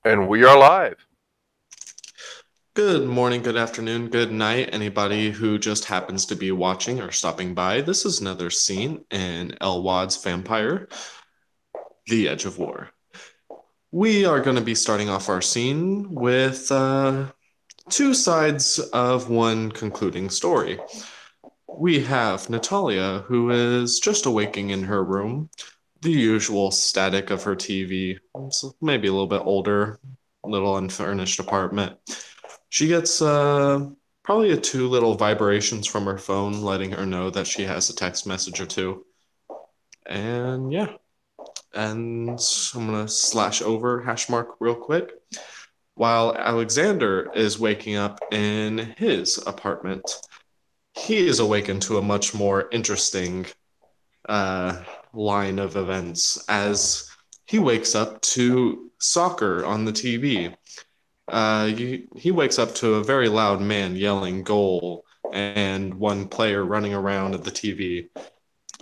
And we are live. Good morning, good afternoon, good night, anybody who just happens to be watching or stopping by. This is another scene in Elwad's Vampire, The Edge of War. We are going to be starting off our scene with two sides of one concluding story. We have Natalia, who is just awaking in her room, the usual static of her TV, maybe a little bit older, little unfurnished apartment. She gets probably two little vibrations from her phone, letting her know that she has a text message or two. And yeah, and I'm gonna slash over hash mark real quick. While Alexander is waking up in his apartment, he is awakened to a much more interesting uh, line of events as he wakes up to soccer on the TV. He wakes up to a very loud man yelling goal and one player running around at the TV.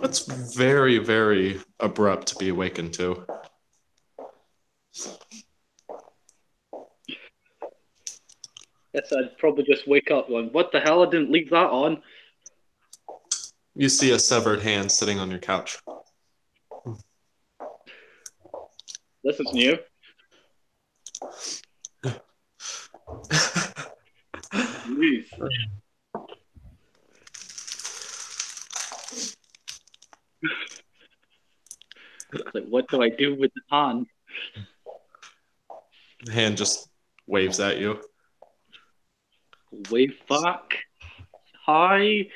It's very, very abrupt to be awakened to. Guess I'd probably just wake up going, what the hell? I didn't leave that on. You see a severed hand sitting on your couch. This is new. Jeez. It's like, what do I do with the hand? The hand just waves at you. Wave back. Hi.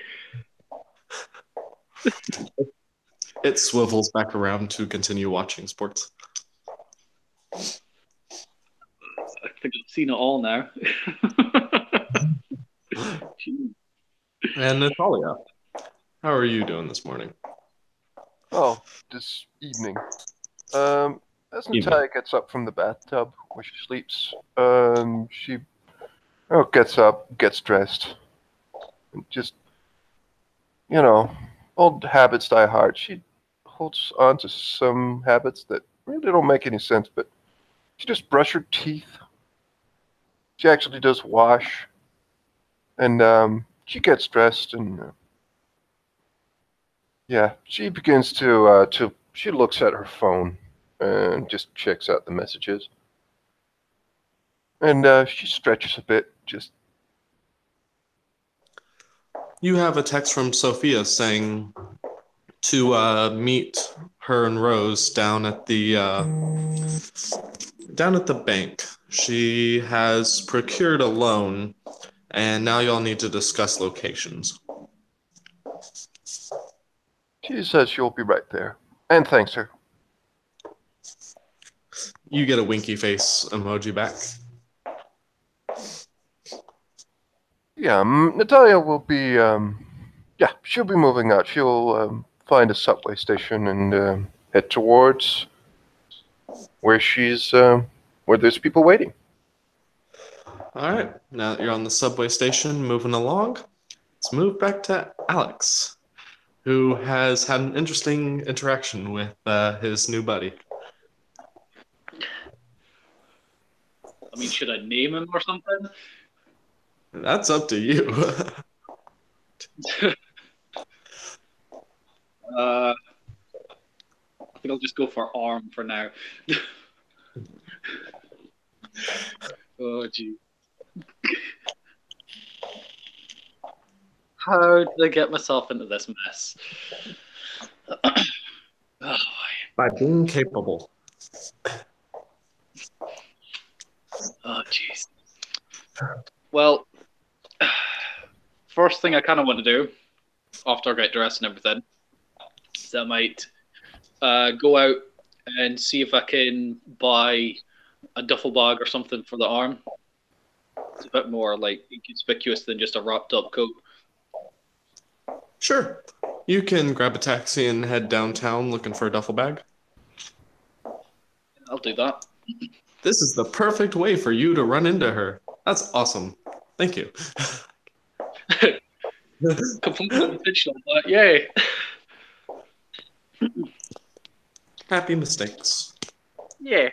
It swivels back around to continue watching sports. I think I've seen it all now. And Natalia, how are you doing this morning? Oh, this evening. As Evening. Natalia gets up from the bathtub where she sleeps, she gets up, gets dressed, and just, old habits die hard. She holds on to some habits that really don't make any sense, but she just brush her teeth. She actually does wash, and she gets dressed, and yeah, she begins she looks at her phone and just checks out the messages. And she stretches a bit, just, You have a text from Sophia saying to meet her and Rose down at the bank. She has procured a loan, and now y'all need to discuss locations. she says she'll be right there. And thanks her. You get a winky face emoji back. Yeah, Natalia will be, yeah, she'll be moving out. She'll find a subway station and head towards where where there's people waiting. All right, now that you're on the subway station, moving along, let's move back to Alex, who has had an interesting interaction with his new buddy. I mean, should I name him or something? That's up to you. I think I'll just go for arm for now. Oh, gee. How did I get myself into this mess? Oh, By being capable. oh, jeez. Well, first thing I kind of want to do after I get dressed and everything is I might go out and see if I can buy a duffel bag or something for the arm. It's a bit more like inconspicuous than just a wrapped up coat. Sure. You can grab a taxi and head downtown looking for a duffel bag. I'll do that. This is the perfect way for you to run into her. That's awesome. Thank you. Completely unintentional, but yay. Happy mistakes. Yeah.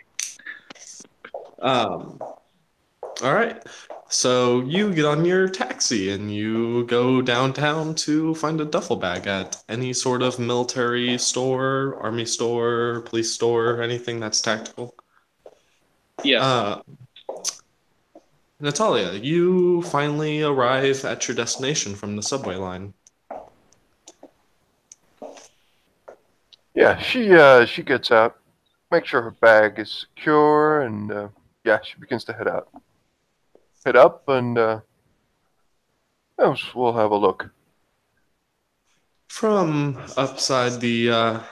Um, all right. So you get on your taxi and you go downtown to find a duffel bag at any sort of military store, army store, police store, anything that's tactical. Yeah. Uh, Natalia, you finally arrive at your destination from the subway line. Yeah, she gets out, makes sure her bag is secure, and yeah, she begins to head out. Head up, and we'll have a look. From upside the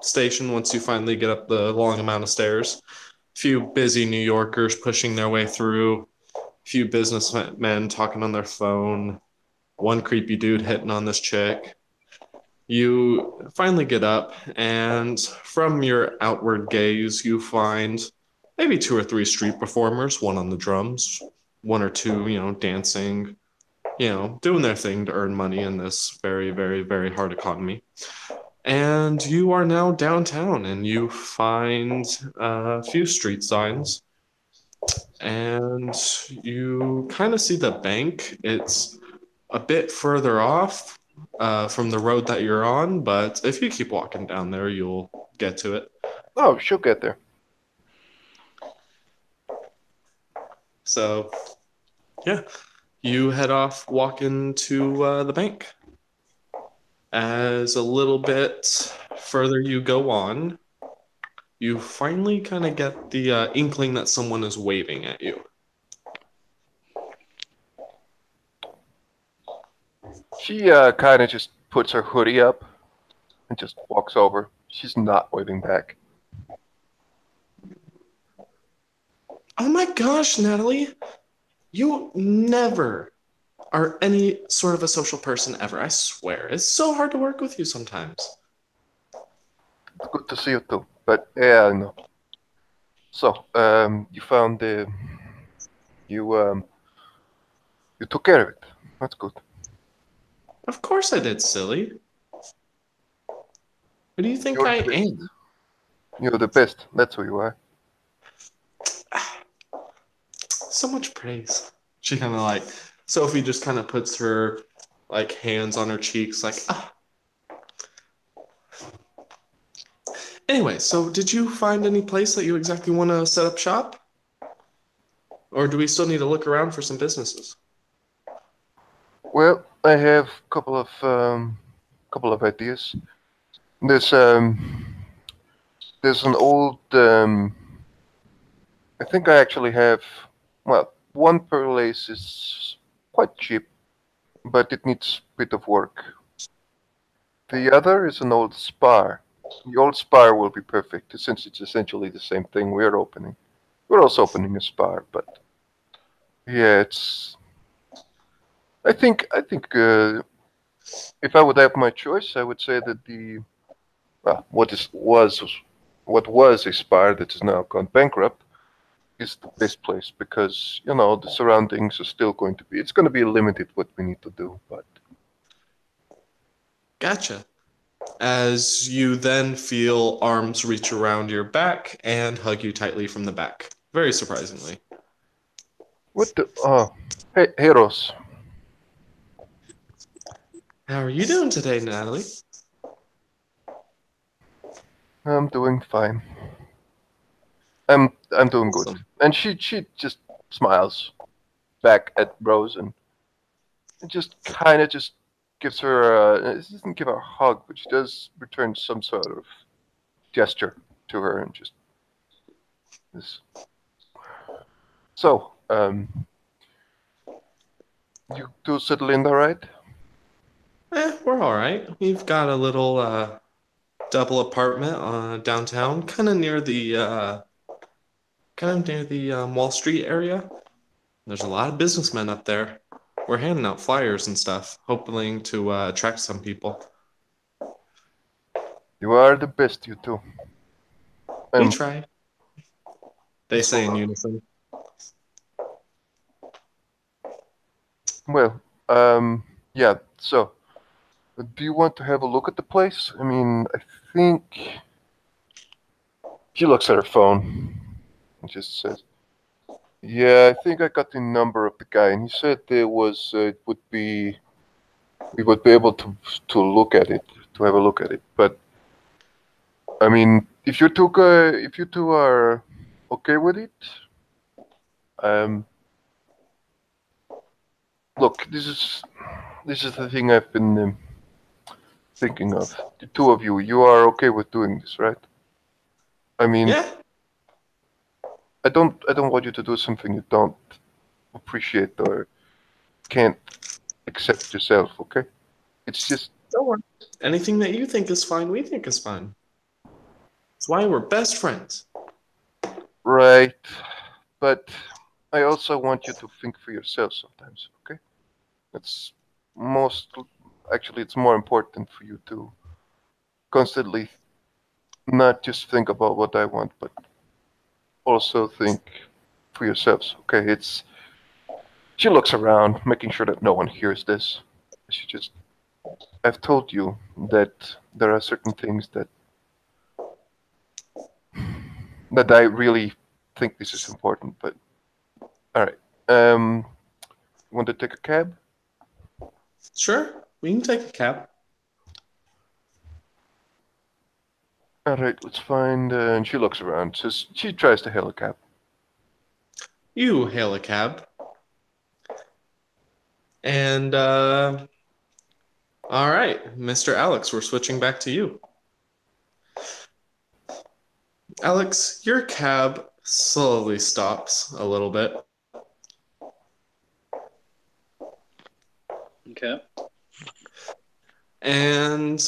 station, once you finally get up the long amount of stairs, a few busy New Yorkers pushing their way through, a few businessmen talking on their phone, one creepy dude hitting on this chick. You finally get up, and from your outward gaze, you find maybe two or three street performers, one on the drums, one or two, dancing, doing their thing to earn money in this very, very, very hard economy. And you are now downtown, and you find a few street signs, and you kind of see the bank. It's a bit further off from the road that you're on, but if you keep walking down there, you'll get to it. Oh, she'll get there. So, yeah, you head off walking to the bank. As a little bit further you go on, you finally kind of get the inkling that someone is waving at you. She kind of just puts her hoodie up and just walks over. She's not waving back. Oh my gosh, Natalie, you never are any sort of a social person ever. I swear. It's so hard to work with you sometimes. It's good to see you too. But yeah, I know. So, you found the you took care of it. That's good. Of course I did, silly. Who do you think You're I the best. am? You're the best. That's who you are. So much praise. She kind of like, Sophie just kind of puts her like hands on her cheeks, like, ah. Anyway, so did you find any place that you exactly want to set up shop? Or do we still need to look around for some businesses? Well, I have a couple of ideas. There's there's an old I think I actually have, well, one place is quite cheap, but it needs a bit of work. The other is an old spar. The old spar will be perfect since it's essentially the same thing we're opening. We're also opening a spar, but yeah, it's. I think if I would have my choice, I would say that the well, what was a spar that is now gone bankrupt is the best place because the surroundings are still going to be. It's going to be limited what we need to do, but Gotcha. As you then feel arms reach around your back and hug you tightly from the back. Very surprisingly. what the? Oh, hey, Ross. How are you doing today, Natalie? I'm doing fine. I'm doing good. Awesome. And she just smiles back at Rose and just kind of just gives her. She doesn't give her a hug, but she does return some sort of gesture to her and just this. So, you two settle in, all right? We're all right. We've got a little double apartment downtown, kind of near the Wall Street area. There's a lot of businessmen up there. We're handing out flyers and stuff, hoping to attract some people. You are the best, you two. We Um, try. They so, say in unison. well, yeah. So, do you want to have a look at the place? I mean, I think she looks at her phone and just says, Yeah, I think I got the number of the guy, and he said there was it would be we would be able to look at it, to have a look at it. But I mean, if you two are okay with it, um, look, this is the thing I've been thinking of. The two of you, you are okay with doing this, right? I mean, Yeah. I don't want you to do something you don't appreciate or can't accept yourself, okay? It's just Don't worry. Anything that you think is fine, we think is fine. That's why we're best friends. right, but I also want you to think for yourself sometimes, okay? It's most actually it's more important for you to constantly not just think about what I want, but also think for yourselves, okay? It's she looks around, making sure that no one hears this. She just I've told you that there are certain things that I really think this is important, but all right. Want to take a cab? Sure, we can take a cab. All right, let's find. And she looks around. Says she tries to hail a cab. You hail a cab. And, all right, Mr. Alex, we're switching back to you. Alex, your cab slowly stops a little bit. Okay. And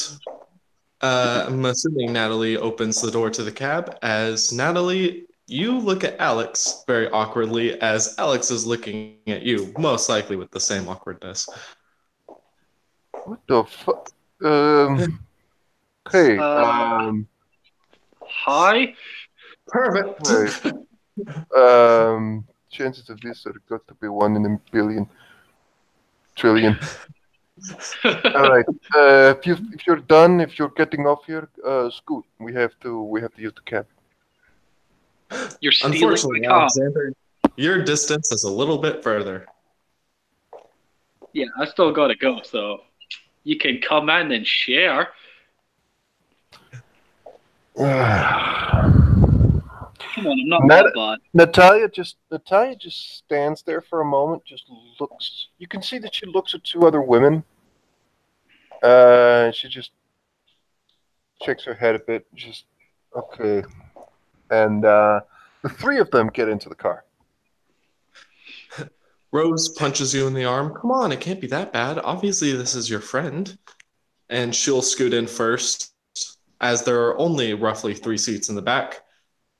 I'm assuming Natalie opens the door to the cab. As Natalie, you look at Alex very awkwardly as Alex is looking at you, most likely with the same awkwardness. What the fuck? Hey, Hi. Perfect. hey, chances of this are got to be 1 in a billion, trillion. All right. If you're done, if you're getting off here, scoot. We have to use the cab. You're stealing Unfortunately, my car. Alexander, your distance is a little bit further. Yeah, I still gotta go, so you can come in and share. Come on, I'm not Nat- that bad. Natalia just stands there for a moment, just looks. You can see that she looks at two other women. She just shakes her head a bit. Just okay, and the three of them get into the car. Rose punches you in the arm. Come on, it can't be that bad. Obviously, this is your friend. And she'll scoot in first, as there are only roughly 3 seats in the back.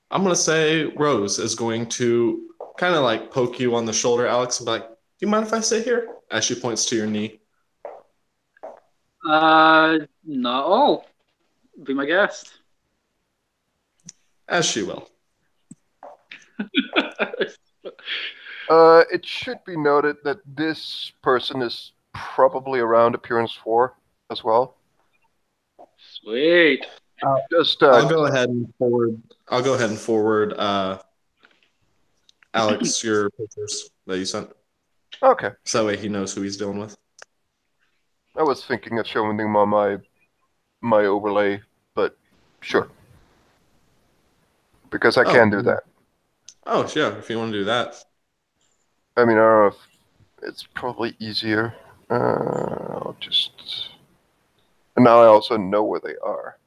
I'm going to say Rose is going to kind of like poke you on the shoulder, Alex, and be like, do you mind if I sit here? As she points to your knee. Not all. Be my guest. As she will. It should be noted that this person is probably around appearance 4 as well. Sweet. Just I'll go ahead and forward. Alex your pictures that you sent, okay. so that way he knows who he's dealing with. I was thinking of showing them on my overlay, but sure, because I can do that. Oh, yeah, if you want to do that. I mean, I don't know if it's probably easier. I'll just. And now I also know where they are.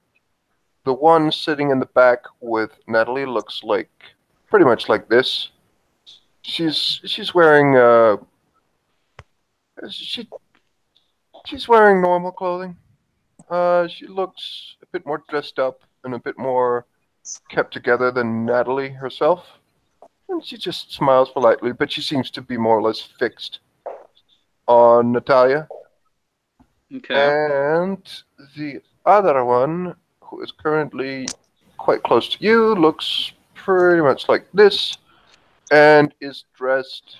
The one sitting in the back with Natalie looks like pretty much like this. She's wearing she she's wearing normal clothing. She looks a bit more dressed up and a bit more kept together than Natalie herself. And she just smiles politely, but she seems to be more or less fixed on Natalia. Okay. And the other one, who is currently quite close to you, looks pretty much like this and is dressed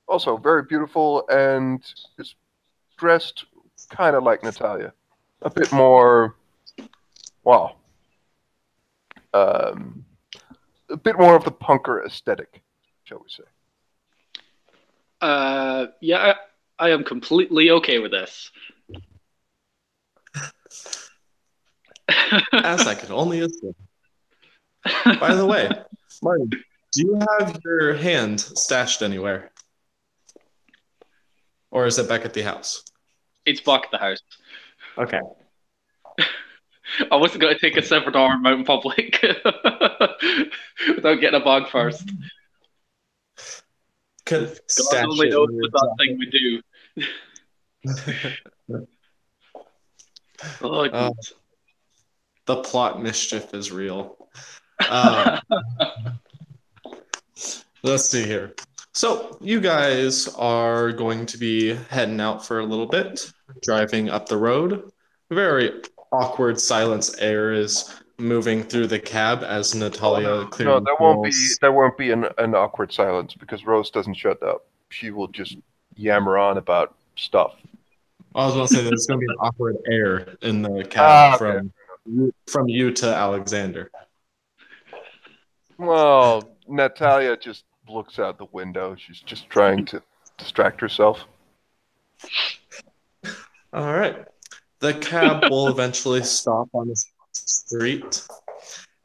also very beautiful and is dressed kind of like Natalia. A bit more, wow, a bit more of the punker aesthetic, shall we say? Yeah, I am completely okay with this. As I can only assume. By the way, Martin, do you have your hand stashed anywhere? Or is it back at the house? It's back at the house. Okay. I wasn't going to take a severed arm out in public without getting a bag first. Could God stash only it knows in your what that thing would do. jacket. Oh, geez. The plot mischief is real. Um, let's see here. So, you guys are going to be heading out for a little bit, driving up the road. Very awkward silence air is moving through the cab as Natalia No, clearly feels. there won't be an awkward silence because Rose doesn't shut up. She will just yammer on about stuff. I was going to say there's going to be an awkward air in the cab Okay. from you to Alexander. Well, Natalia just looks out the window. She's just trying to distract herself. All right. The cab will eventually stop on the street.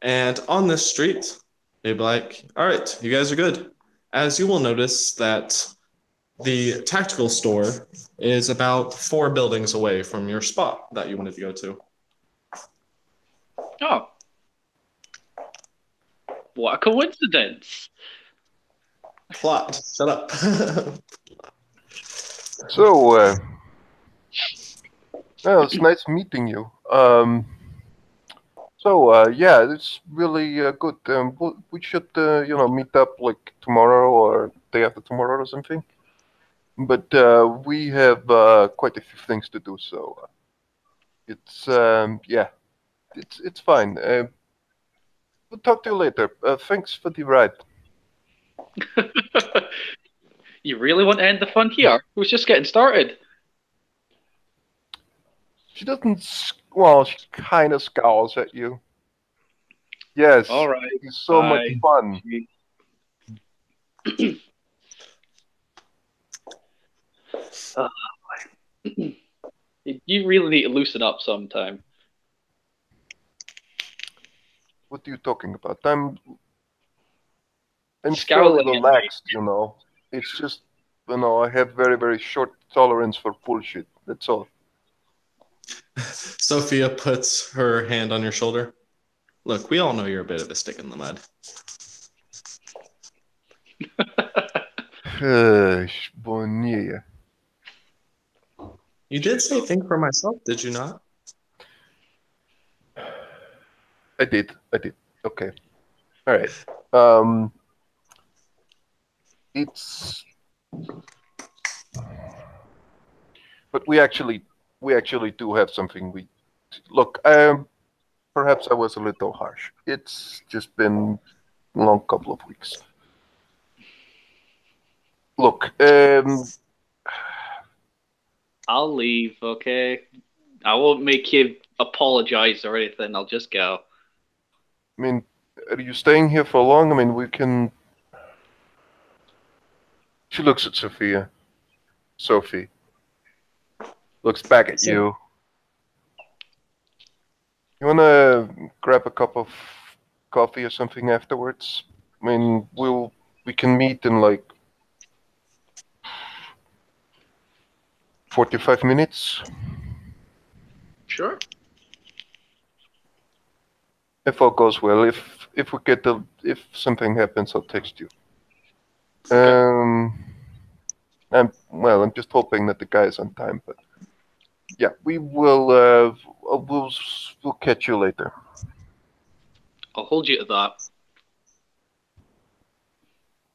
And on this street, they'll be like, all right, you guys are good. As you will notice that the tactical store is about 4 buildings away from your spot that you wanted to go to. Oh. What a coincidence. Plot. Shut up. So, well, it's nice meeting you. Yeah, it's really good. We should, meet up like tomorrow or day after tomorrow or something. But we have quite a few things to do, so yeah, it's fine. We'll talk to you later. Thanks for the ride. You really want to end the fun here? It was just getting started. She doesn't. Well, she kind of scowls at you. Yes, All right. it's so much fun. You really need to loosen up sometime. What are you talking about? I'm fairly Scowling at me. relaxed, you know. It's just, I have very, very short tolerance for bullshit. That's all. Sophia puts her hand on your shoulder. Look, we all know you're a bit of a stick in the mud. Bonnie. You did say think for myself, did you not? I did. Okay. All right. It's, but we actually do have something. Look. Perhaps I was a little harsh. It's just been a long couple of weeks. Look. I'll leave, okay? I won't make you apologize or anything. I'll just go. I mean, are you staying here for long? I mean, we can. She looks at Sophia. Sophie looks back at you. You wanna grab a cup of coffee or something afterwards? I mean, we can meet in like 45 minutes. Sure. If all goes well, if something happens, I'll text you. Okay. I'm just hoping that the guy is on time, but yeah, we will. We'll catch you later. I'll hold you to that.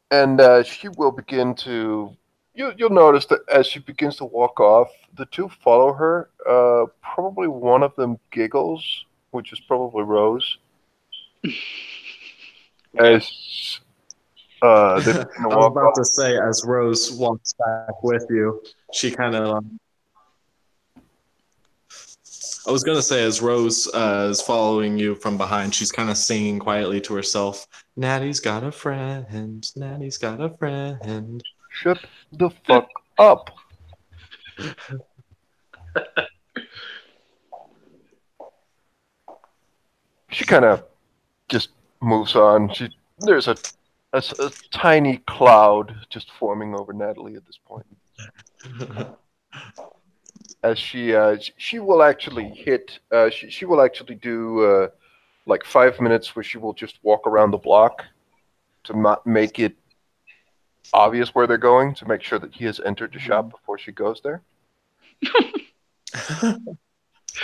And she will begin to. You'll notice that as she begins to walk off, the two follow her. Probably one of them giggles, which is probably Rose. Okay. As I was about to say, as Rose walks back with you, she kind of I was gonna say, as Rose is following you from behind, she's kind of singing quietly to herself. Natty's got a friend. Natty's got a friend. Shut the fuck up. She kind of just moves on. There's a tiny cloud just forming over Natalie at this point. As she will actually hit. She will actually do like 5 minutes where she will just walk around the block to not make it obvious where they're going, to make sure that he has entered the shop before she goes there.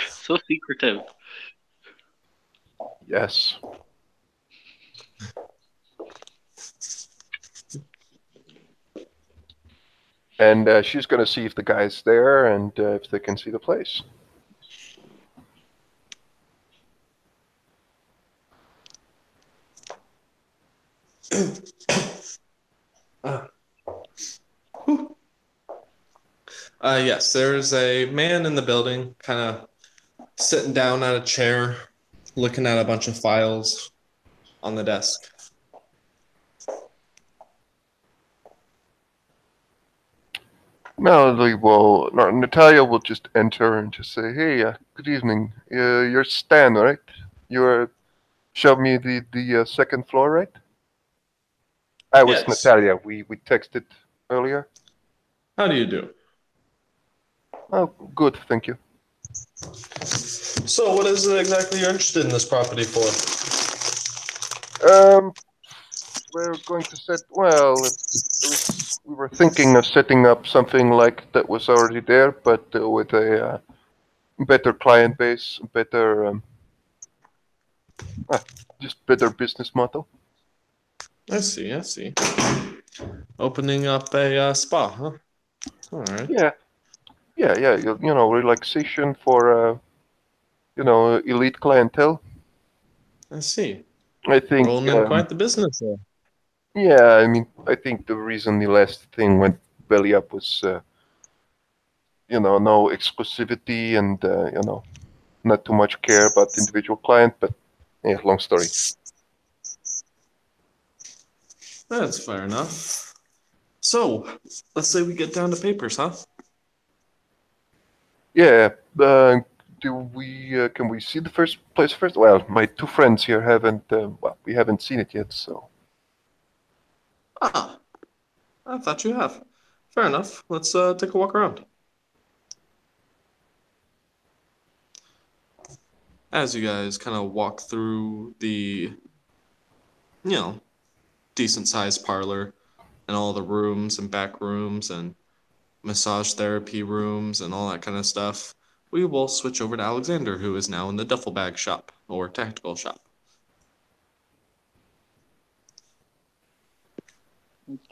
So secretive. Yes. And she's going to see if the guy's there and if they can see the place. Yes, there's a man in the building, kind of sitting down at a chair, looking at a bunch of files on the desk. Natalia will just enter and just say, "Hey, good evening. You're Stan, right? You're showed me the second floor, right?" I was Yes. Natalia. We texted earlier. How do you do? Oh, good, thank you. So, what is it exactly you're interested in this property for? We're going to set. Well, we were thinking of setting up something like that was already there, but with a better client base, just better business model. I see, I see. Opening up a spa, huh? All right. Yeah. You know, relaxation for elite clientele. I see. I think. Rolling in quite the business there. Yeah, I mean, I think the reason the last thing went belly up was, no exclusivity and not too much care about the individual client. But yeah, long story. That's fair enough. So, let's say we get down to papers, huh? Yeah. Can we see the first place first? Well, my two friends here haven't. We haven't seen it yet, so. Ah, I thought you have. Fair enough. Let's take a walk around. As you guys kind of walk through the, decent sized parlor and all the rooms and back rooms and massage therapy rooms and all that kind of stuff, we will switch over to Alexander, who is now in the duffel bag shop or tactical shop.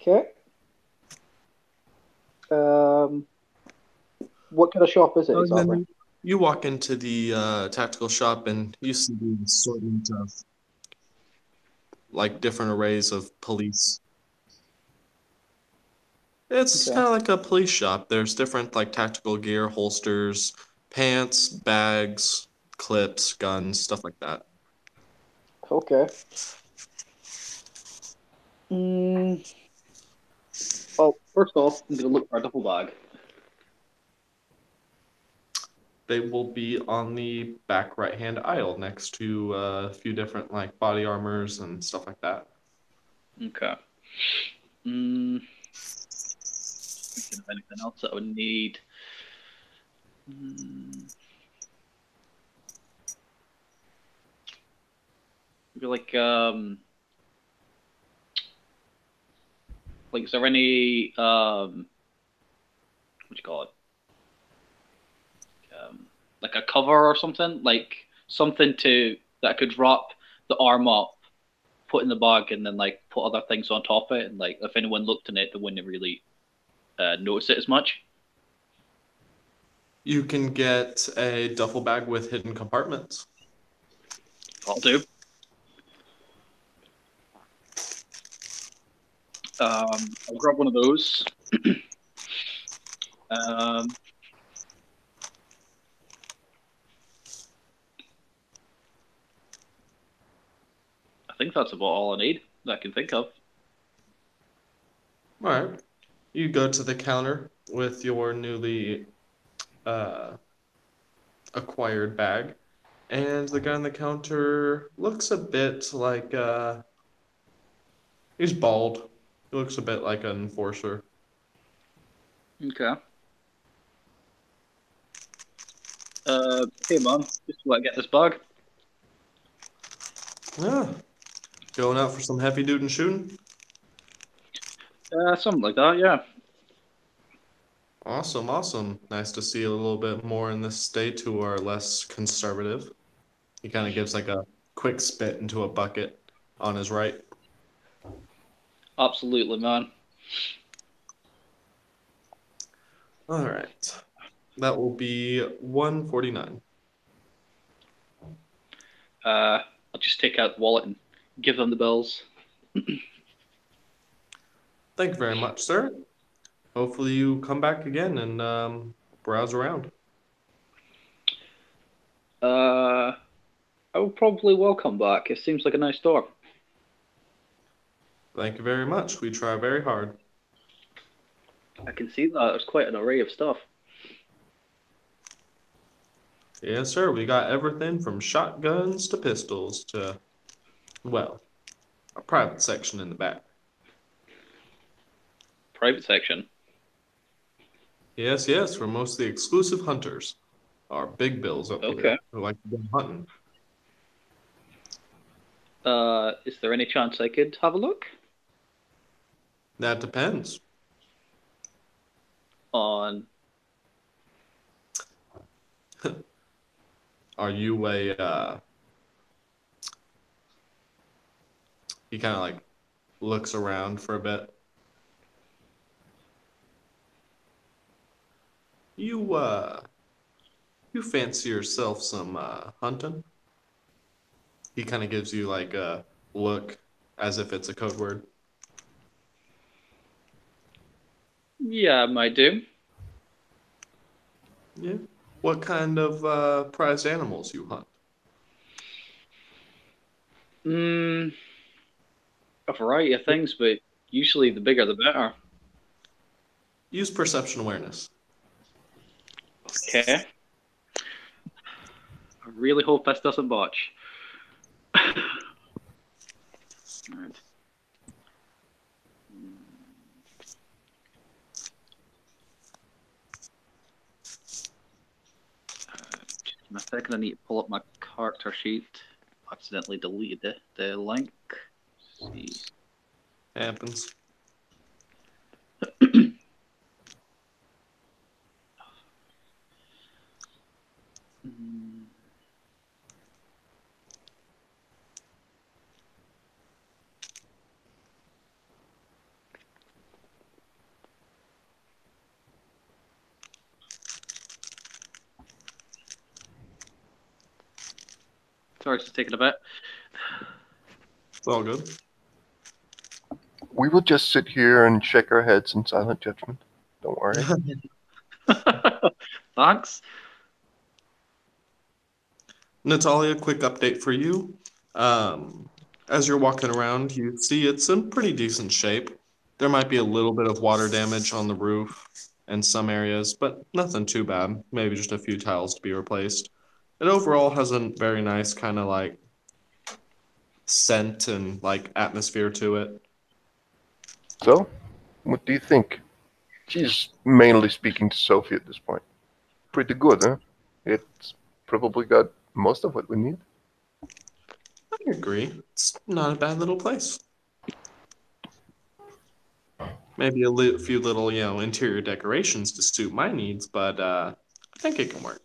Okay. What kind of shop is it Alexander, exactly? you walk into the tactical shop and you see the assortment of like different arrays of police. It's Okay. kind of like a police shop. There's different like tactical gear, holsters, pants, bags, clips, guns, stuff like that. Okay. Mm, well, first off, I'm gonna look for a duffel bag. They will be on the back right hand aisle next to a few different like body armors and stuff like that. Okay. Thinking of anything else that I would need. Maybe like is there any what do you call it? Like a cover or something? Like something that I could wrap the arm up, put in the bag, and then like put other things on top of it, and like if anyone looked in it, they wouldn't really notice it as much. You can get a duffel bag with hidden compartments. I'll do. I'll grab one of those. that's about all I need that I can think of. All right. You go to the counter with your newly acquired bag, and the guy on the counter looks a bit like he's bald. He looks a bit like an enforcer. Okay. Hey man, just want to get this bag. Yeah. Going out for some heavy duty shooting? Something like that, yeah. Awesome, awesome. Nice to see a little bit more in this state who are less conservative. He kind of gives like a quick spit into a bucket on his right. Absolutely, man. All right. That will be 149. I'll just take out the wallet and give them the bills. Thank you very much, sir. Hopefully you come back again and browse around. I will probably welcome back. It seems like a nice store. Thank you very much. We try very hard. I can see that. There's quite an array of stuff. Yes, sir. We got everything from shotguns to pistols to, well, a private section in the back. Private section. Yes, yes, we're mostly exclusive hunters. Our big bills up Okay. here who like to go hunting. Is there any chance I could have a look That depends. on? Are you a, he kind of like looks around for a bit. You fancy yourself some hunting? He kind of gives you like a look as if it's a code word. Yeah, I might do. Yeah. What kind of prized animals you hunt? Mm, a variety of things, but usually the bigger the better. Use perception awareness. Okay. I really hope this doesn't botch. Right. Just give me a second. I need to pull up my character sheet. Accidentally deleted the link. Let's see. Happens. Mm, Sorry, it's taking a bit. It's all good. We will just sit here and shake our heads in silent judgment. Don't worry. Thanks. Natalia, quick update for you. As you're walking around, you see it's in pretty decent shape. There might be a little bit of water damage on the roof in some areas, but nothing too bad. Maybe just a few tiles to be replaced. It overall has a very nice kind of like scent and like atmosphere to it. So, what do you think? She's mainly speaking to Sophie at this point. Pretty good, huh? It's probably got most of what we need. I agree. It's not a bad little place. Maybe a few little, interior decorations to suit my needs, but I think it can work.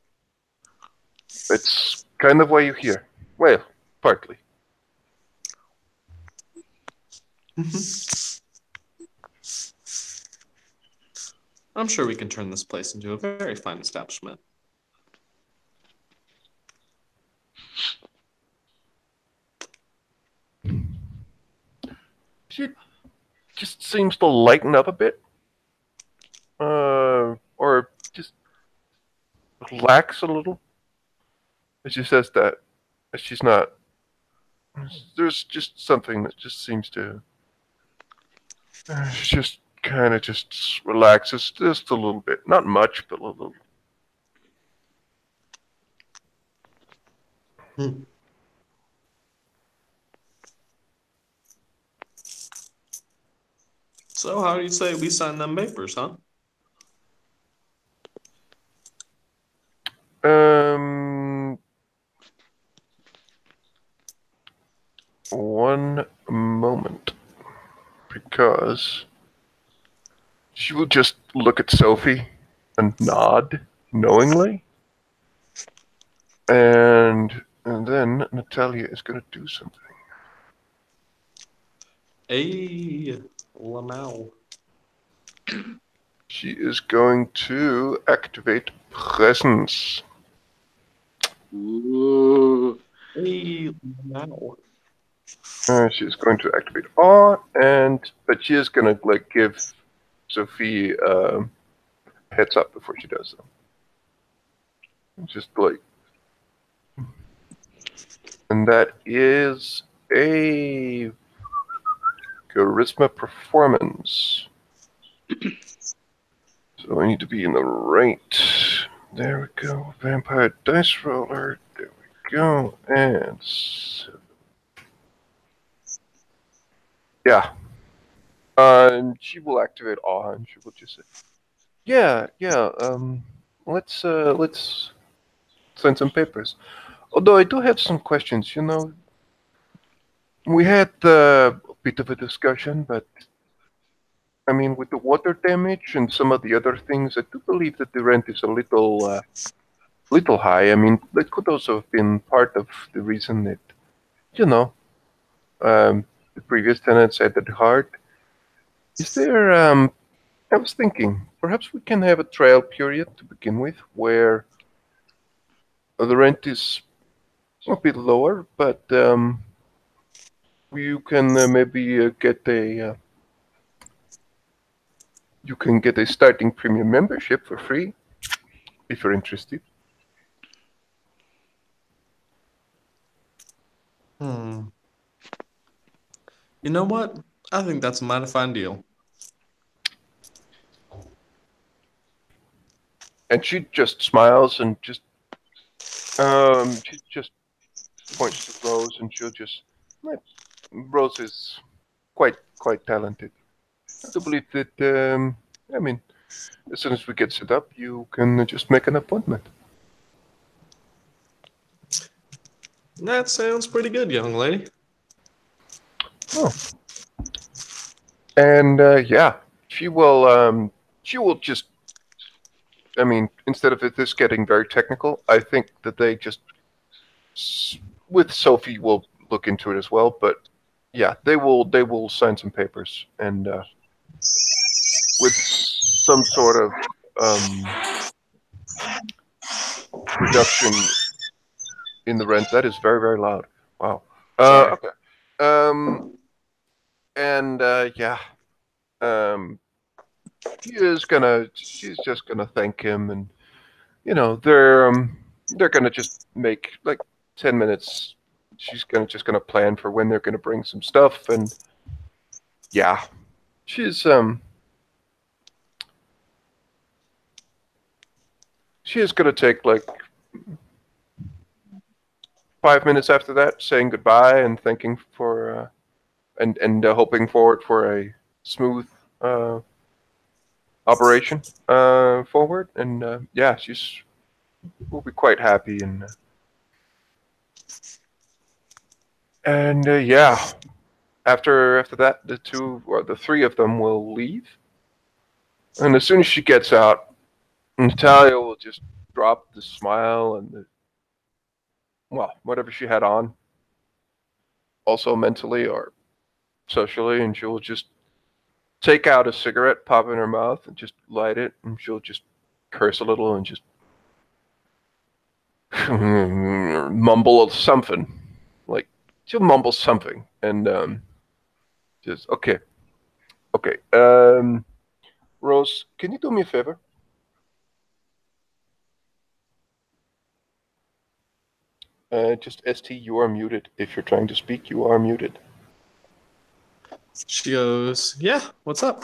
It's kind of why you're here. Well, partly. I'm sure we can turn this place into a very fine establishment. She just seems to lighten up a bit. Or just relax a little. As she says that. She's not There's just something that just seems to just kind of just relaxes just a little bit. Not much, but a little. Hmm. So how do you say we sign them papers, huh? One moment, because she will just look at Sophie and nod knowingly, and then Natalia is going to do something. Hey, Lamau. She is going to activate presence. Ooh. Hey, Lamau. She's going to activate awe, but she is going to like give Sophie heads up before she does so. Just like, and that is a charisma performance. So I need to be in the right. There we go. Vampire dice roller. There we go. And yeah. She will activate awe, and she will just say, "Yeah, yeah. Let's sign some papers. Although I do have some questions. You know, we had a bit of a discussion, but I mean, with the water damage and some of the other things, I do believe that the rent is a little high. I mean, that could also have been part of the reason that, you know, the previous tenants had it hard. Is there, I was thinking, perhaps we can have a trial period to begin with, where the rent is a bit lower, but you can maybe you can get a starting premium membership for free if you're interested." Hmm. You know what? I think that's a mighty fine deal. And she just smiles and she just points to Rose, and she'll just Rose is quite talented. I do believe that I mean, as soon as we get set up, you can just make an appointment. That sounds pretty good, young lady. Oh, and yeah, she will just. I mean, instead of this getting very technical, I think that they just with Sophie will look into it as well. But yeah, they will sign some papers, and with some sort of reduction in the rent. That is very loud. Wow. Sorry. Okay. And yeah. Um, she's just gonna thank him, and you know they're gonna just make like 10 minutes. She's gonna plan for when they're gonna bring some stuff, and yeah, she's she is gonna take like 5 minutes after that, saying goodbye and thanking for and hoping forward for a smooth uh, operation forward, and yeah, she's will be quite happy, and yeah, after that, the two or the three of them will leave, and as soon as she gets out, Natalia will just drop the smile and whatever she had on, also mentally or socially, and she'll just take out a cigarette, pop it in her mouth, and just light it, and she'll just curse a little and just mumble something. Like she'll mumble something, and just okay. Rose, can you do me a favor? Just ST, you are muted. If you're trying to speak, you are muted. She goes, yeah, what's up?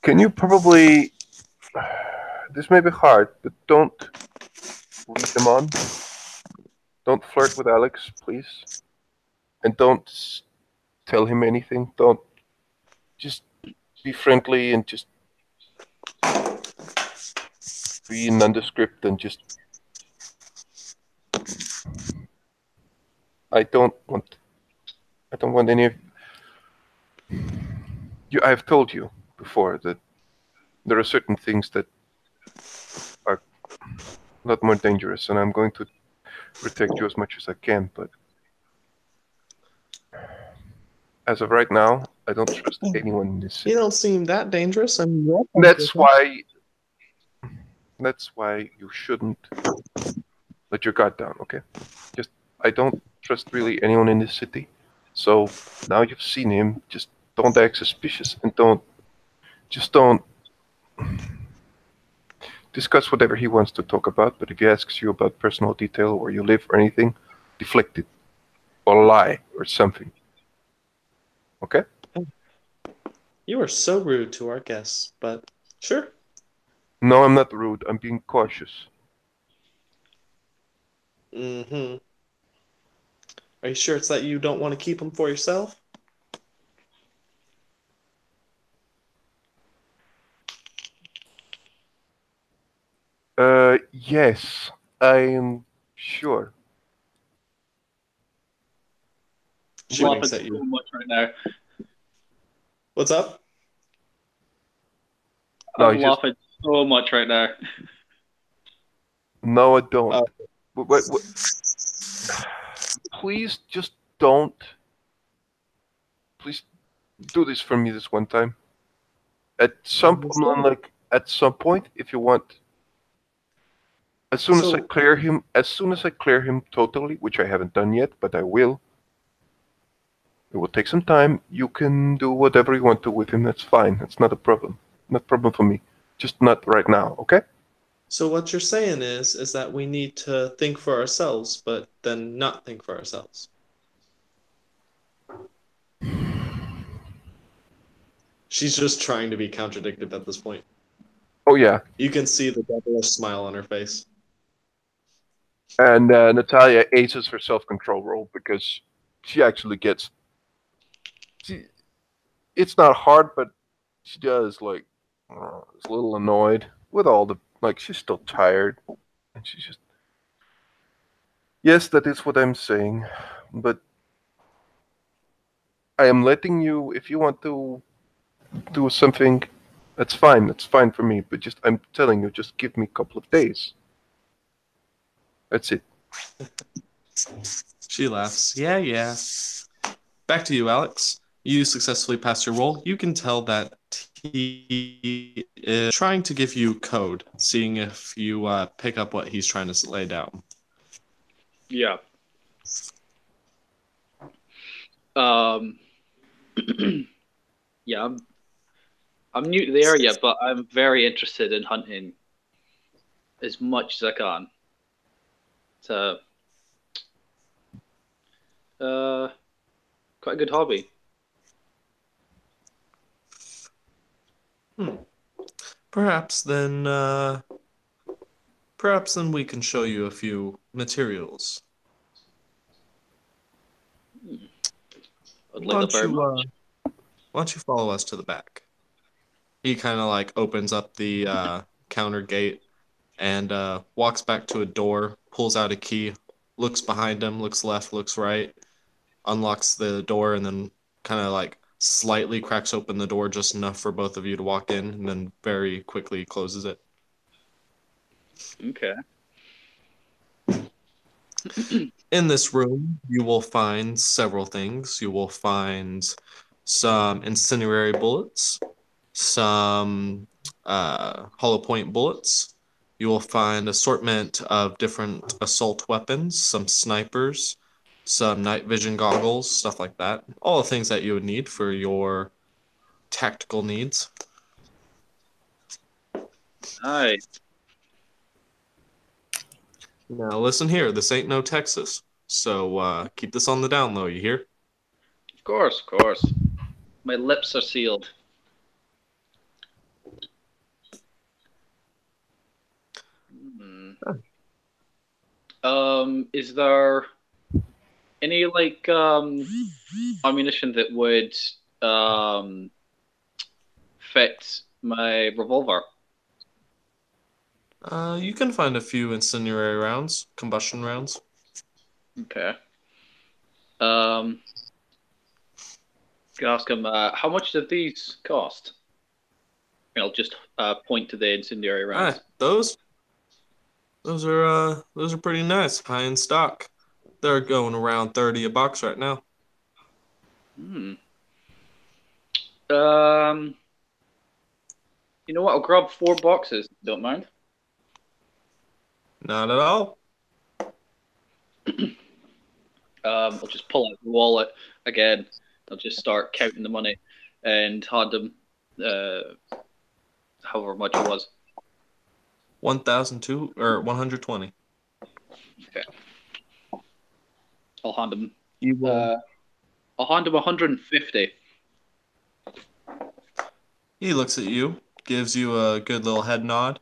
Can you probably... This may be hard, but don't lead them on. Don't flirt with Alex, please. And don't tell him anything. Don't... Just be friendly and just be nondescript and just... I don't want any of... I've told you before that there are certain things that are a lot more dangerous, and I'm going to protect you as much as I can, but as of right now, I don't trust anyone in this city. You don't seem that dangerous. I mean, That's why you shouldn't let your guard down, okay? Just, I don't trust really anyone in this city. So now you've seen him, just don't act suspicious and don't discuss whatever he wants to talk about. But if he asks you about personal detail, where you live or anything, deflect it or lie or something. Okay? You are so rude to our guests, but sure. No, I'm not rude. I'm being cautious. Mm-hmm. Are you sure it's that you don't want to keep them for yourself? Yes, I am sure. She I'm winks laughing at so you. much right now. What's up? No, I'm laughing so much right now. no, I don't. Oh. What? Please just don't. Please do this for me this one time. At some point, if you want, as soon as I clear him totally, which I haven't done yet, but I will. It will take some time. You can do whatever you want to with him. That's fine. That's not a problem. Not a problem for me. Just not right now, okay? So what you're saying is that we need to think for ourselves, but then not think for ourselves. She's just trying to be contradictive at this point. Oh yeah. You can see the devilish smile on her face. And Natalia aces her self-control roll because she actually gets. It's not hard, but she does is a little annoyed with all the she's still tired, and she's just. Yes, that is what I'm saying, but I am letting you. If you want to do something, that's fine. That's fine for me. But just I'm telling you, just give me a couple of days. That's it. She laughs. Yeah. Back to you, Alex. You successfully passed your roll. You can tell that he is trying to give you code, seeing if you pick up what he's trying to lay down. Yeah. Um. Yeah, I'm new to the area, but I'm very interested in hunting as much as I can. So, quite a good hobby. Perhaps then we can show you a few materials. I'd Why like that very much. don't you follow us to the back? He kind of opens up the counter gate and walks back to a door, pulls out a key, looks behind him, looks left, looks right, unlocks the door, and then kind of slightly cracks open the door just enough for both of you to walk in, and then very quickly closes it. Okay. In this room, you will find several things. You will find some incendiary bullets, some hollow point bullets. You will find assortment of different assault weapons, some snipers, some night vision goggles, stuff like that. All the things that you would need for your tactical needs. Hi. Now listen here, this ain't no Texas. So keep this on the down low, you hear? Of course, of course. My lips are sealed. Is there any like ammunition that would fit my revolver? You can find a few incendiary rounds, combustion rounds. Okay. Can I ask him how much did these cost? I'll just point to the incendiary rounds. Those are pretty nice, high in stock. They're going around 30 a box right now. You know what? I'll grab 4 boxes. Don't mind. Not at all. I'll just pull out the wallet again. I'll just start counting the money and hand him however much it was. 1,002 or 120. Okay. I'll hand him. I'll hand him 150. He looks at you, gives you a good little head nod,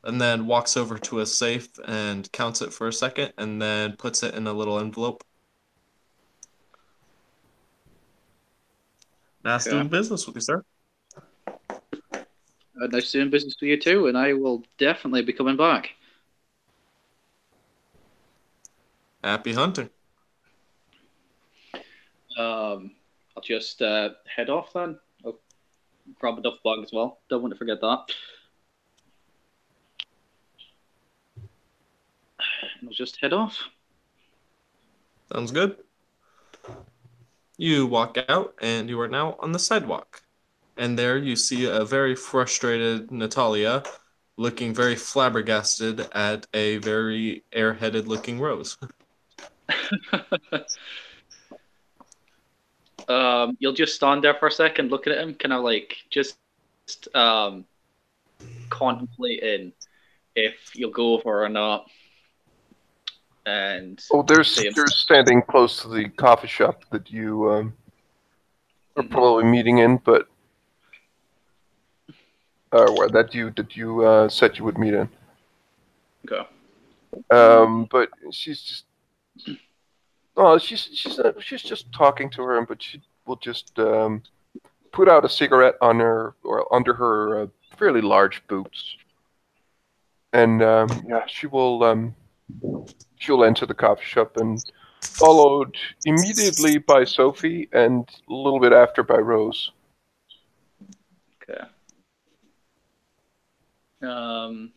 and then walks over to a safe and counts it for a second, and then puts it in a little envelope. Nice doing business with you, sir. Nice doing business with you too, and I will definitely be coming back. Happy hunting. I'll just head off then. I'll grab a duff bag as well. Don't want to forget that. And I'll just head off. Sounds good. You walk out, and you are now on the sidewalk. And there you see a very frustrated Natalia looking very flabbergasted at a very airheaded looking Rose. You'll just stand there for a second, looking at him, kind of like just contemplating if you'll go over or not. And they're standing close to the coffee shop that you are probably meeting in, but that you said you would meet in. Okay. But she's just she's just talking to her, but she will just put out a cigarette on her or under her fairly large boots, and she'll enter the coffee shop and followed immediately by Sophie and a little bit after by Rose. Okay. I'm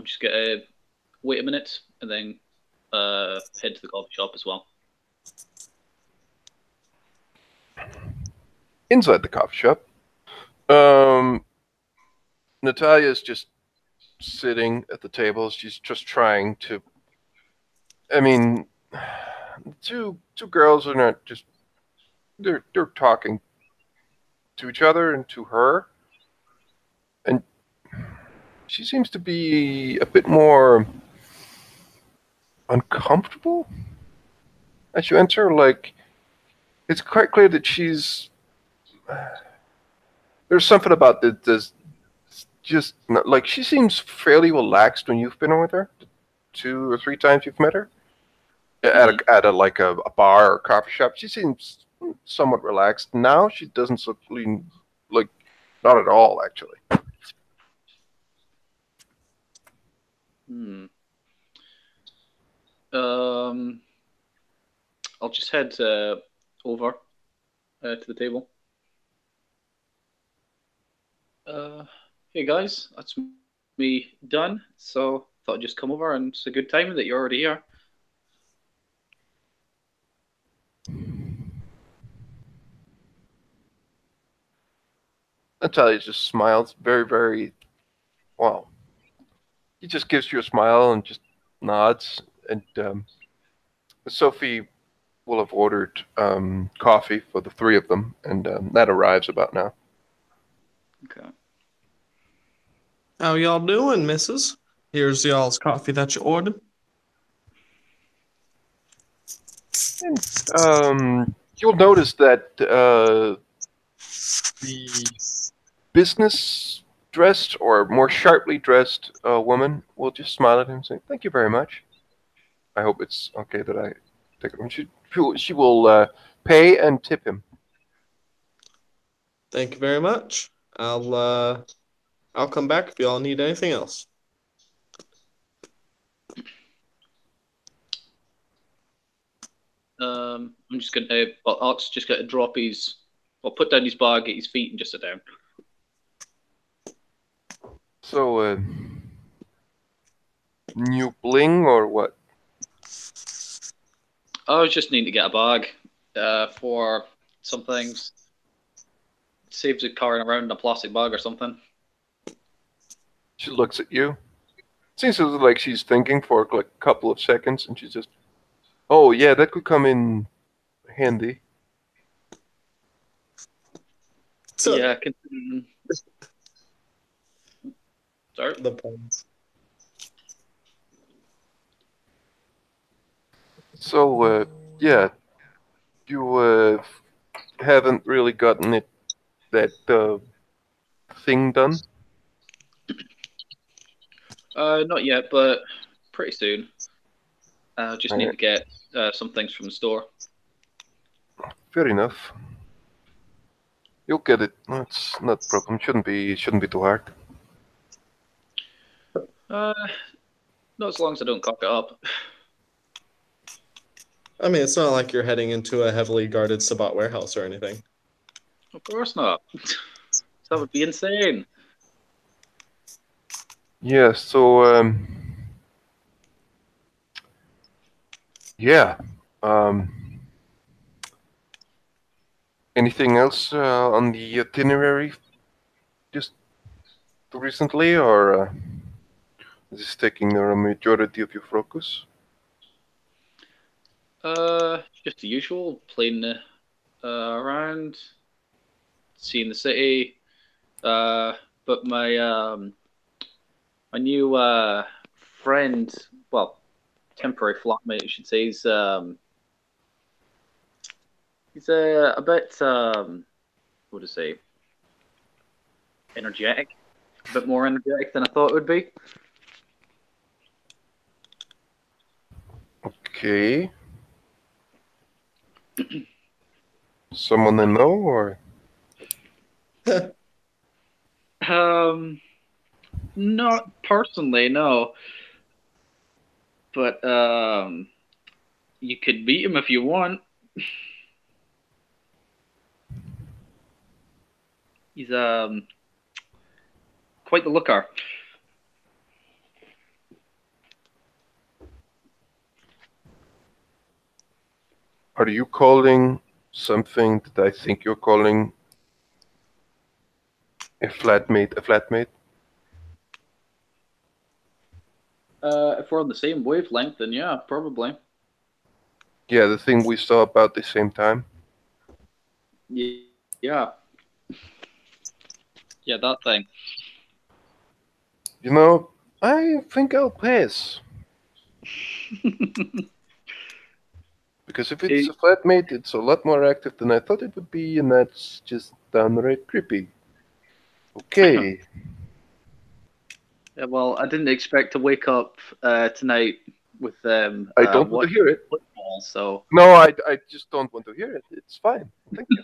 just gonna wait a minute and then head to the coffee shop as well. Inside the coffee shop, Natalia's just sitting at the table. She's just trying to. I mean, two girls are not just. They're talking to each other and to her, and she seems to be a bit more uncomfortable as you enter. Like, it's quite clear that she's. There's something about this just like she seems fairly relaxed when you've been with her, 2 or 3 times you've met her at a bar or coffee shop. She seems somewhat relaxed. Now she doesn't look like not at all actually. I'll just head over to the table. Hey guys, that's me done. So thought I'd just come over, and it's a good time that you're already here. Natalia just smiles very, very well. He just gives you a smile and just nods. And Sophie will have ordered coffee for the 3 of them, and that arrives about now. Okay. How y'all doing, missus? Here's y'all's coffee that you ordered. And you'll notice that the business dressed or more sharply dressed woman will just smile at him and say, "Thank you very much. I hope it's okay that I take it." She will pay and tip him. Thank you very much. I'll come back if y'all need anything else. I'm just gonna. Well, Alex just gonna drop his. Well, put down his bar, get his feet, and just sit down. So, new bling or what? I was just needing to get a bag for some things. Saves it carrying around in a plastic bag or something. She looks at you. Seems like she's thinking for like a couple of seconds, and she just, "Oh yeah, that could come in handy." So, Yeah, sorry. the puns. So, yeah, you haven't really gotten that thing done. Not yet, but pretty soon. Just need to Alright, get some things from the store. fair enough. You'll get it. No, it's not a problem. Shouldn't be too hard. Not as long as I don't cock it up. I mean, it's not like you're heading into a heavily guarded Sabat warehouse or anything. Of course not. That would be insane. Yeah. So, yeah. Um, Anything else on the itinerary just recently, or is this taking the majority of your focus? Just the usual, playing around, seeing the city. But my new friend, well, temporary flatmate, I should say, he's a bit what to say, energetic, a bit more energetic than I thought it would be. Okay. Someone I know, or Not personally, no. But you could beat him if you want. He's quite the looker. are you calling something that I think you're calling a flatmate? A flatmate? If we're on the same wavelength, then yeah, probably. Yeah, the thing we saw about the same time. Yeah. Yeah, that thing. You know, I think I'll pass. Because if it's a flatmate, it's a lot more active than I thought it would be, and that's just downright creepy. Okay. Yeah, well, I didn't expect to wake up tonight with them. I don't want to hear it. Football, so. No, I just don't want to hear it. It's fine. Thank you.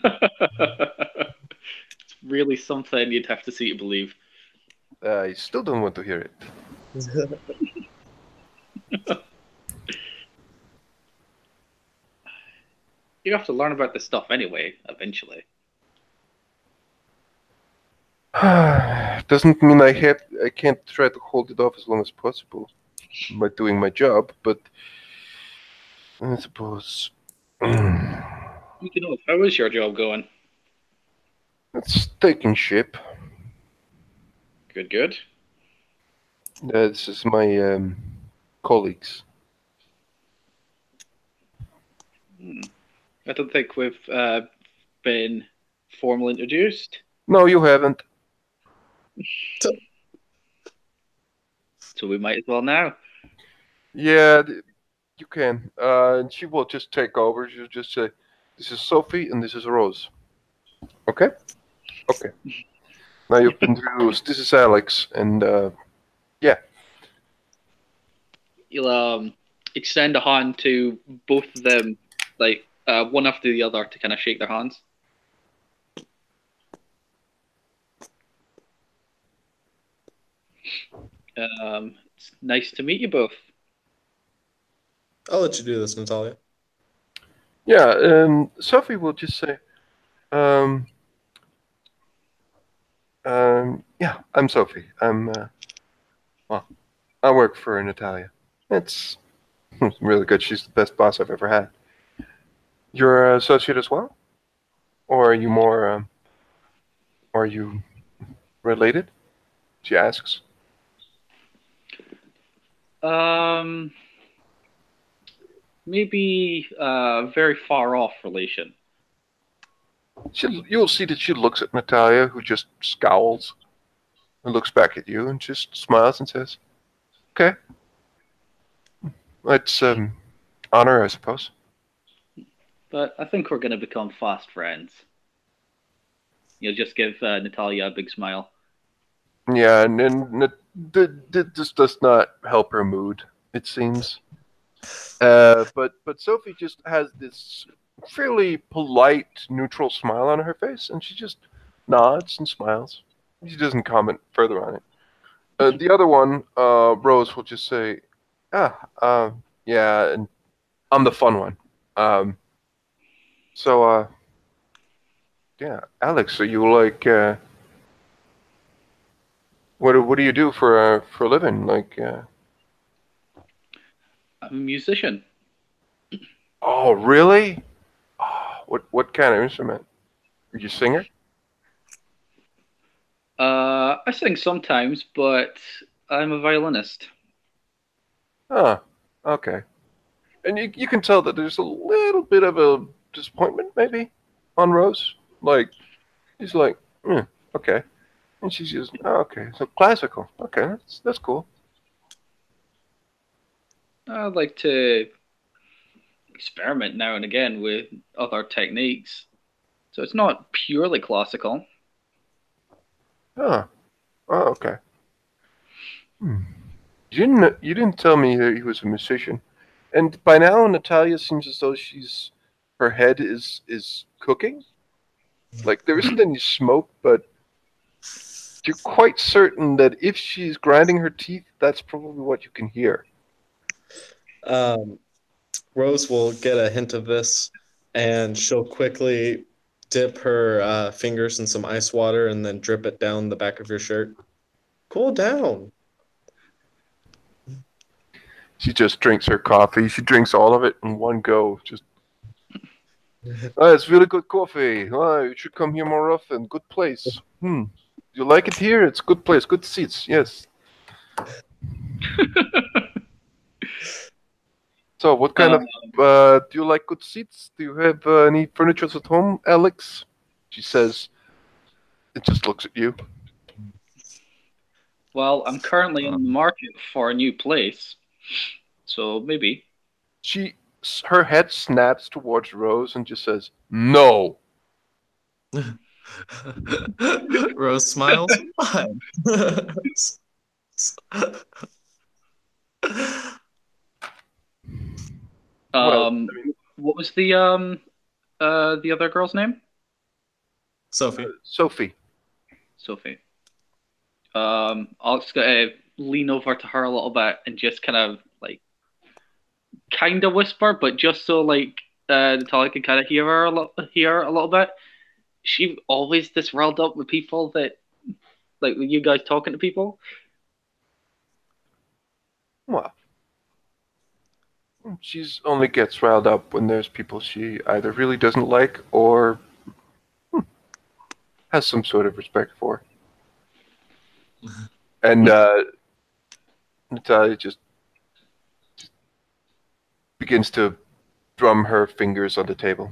It's really something you'd have to see to believe. I still don't want to hear it. You have to learn about this stuff anyway, eventually. Doesn't mean I can't try to hold it off as long as possible by doing my job, but I suppose Speaking of, how is your job going? it's taking shape. Good, good. This is my colleagues. I don't think we've been formally introduced. No, you haven't. So we might as well now. Yeah, You can. And she will just take over. She'll just say, "This is Sophie, and this is Rose." Okay. Okay. Now you've been through. This is Alex, and yeah. You'll extend a hand to both of them, like one after the other, to kind of shake their hands. It's nice to meet you both. I'll let you do this, Natalia. Yeah. Sophie will just say, yeah, I'm Sophie. Well, I work for Natalia. It's really good. She's the best boss I've ever had. You're an associate as well? Or are you more, are you related? She asks. Um, maybe very far off relation. You'll see that she looks at Natalia, who just scowls and looks back at you and just smiles and says, "Okay, it's honor, I suppose." But I think we're going to become fast friends. You'll just give Natalia a big smile. Yeah, and this does not help her mood, it seems. But Sophie just has this fairly polite, neutral smile on her face, and she just nods and smiles. She doesn't comment further on it. The other one, Rose, will just say, yeah, and I'm the fun one. Um, so, yeah, Alex, are you like, what do you do for a living? Like, I'm a musician. oh, really? Oh, what kind of instrument? Are you a singer? I sing sometimes, but I'm a violinist. Oh, okay. And you can tell that there's a little bit of a disappointment, maybe, on Rose. Like, she's like, okay. And she's just, oh, okay, so classical. Okay, that's cool. I'd like to experiment now and again with other techniques. So it's not purely classical. Oh, oh okay. Hmm. You didn't tell me that he was a musician. And by now, Natalia seems as though her head is cooking. Like there isn't any smoke, but you're quite certain that if she's grinding her teeth, that's probably what you can hear. Rose will get a hint of this, and she'll quickly dip her fingers in some ice water and then drip it down the back of your shirt. Cool down. She just drinks her coffee. She drinks all of it in one go. Just, oh, it's really good coffee. Oh, you should come here more often. Good place. You like it here? It's a good place. Good seats. Yes. So, what kind of do you like good seats? Do you have any furniture at home, Alex? She says. It just looks at you. Well, I'm currently in the market for a new place, so maybe. Her head snaps towards Rose and just says, "No." Rose smiles. Fine. What was the other girl's name? Sophie. Sophie. Sophie. I'll just lean over to her a little bit and just kind of like whisper, but just so like Natalia can kind of hear a little bit. She always this riled up with people that like with you guys talking to people. Well, she's only gets riled up when there's people she either really doesn't like or has some sort of respect for. And Natalia just begins to drum her fingers on the table.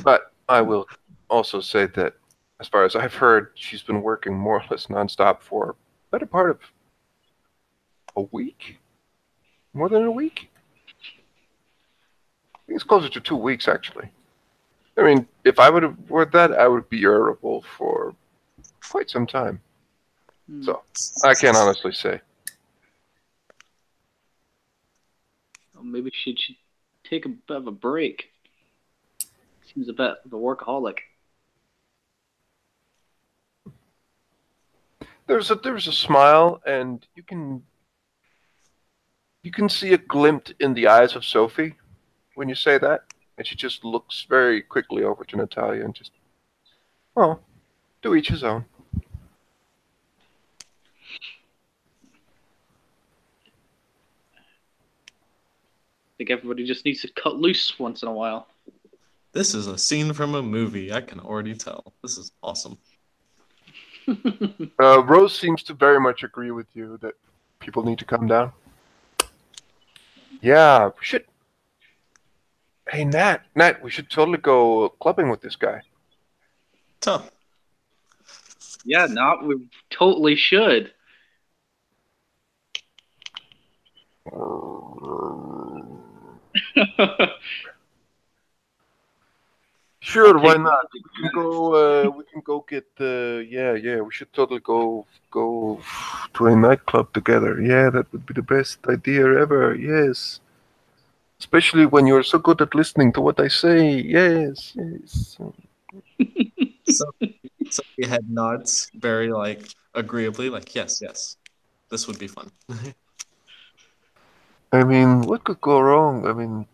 But I will also say that, as far as I've heard, she's been working more or less nonstop for a better part of a week. More than a week? I think it's closer to 2 weeks, actually. I mean, if I would have word that, I would be irritable for quite some time. So, I can't honestly say. Maybe she should take a bit of a break. Seems a bit of a workaholic. There's a smile, and you can see a glint in the eyes of Sophie when you say that, and she just looks very quickly over to Natalia and just, well, to each his own. I think everybody just needs to cut loose once in a while. This is a scene from a movie. I can already tell. This is awesome. Rose seems to very much agree with you that people need to calm down. Yeah, we should. Hey, Nat, we should totally go clubbing with this guy. Tough. Yeah, no, we totally should. Sure, why not? We can go. We can go get the. Yeah. We should totally go to a nightclub together. Yeah, that would be the best idea ever. Yes, especially when you're so good at listening to what I say. Yes. So your head nods very agreeably, yes. This would be fun. I mean, what could go wrong? I mean,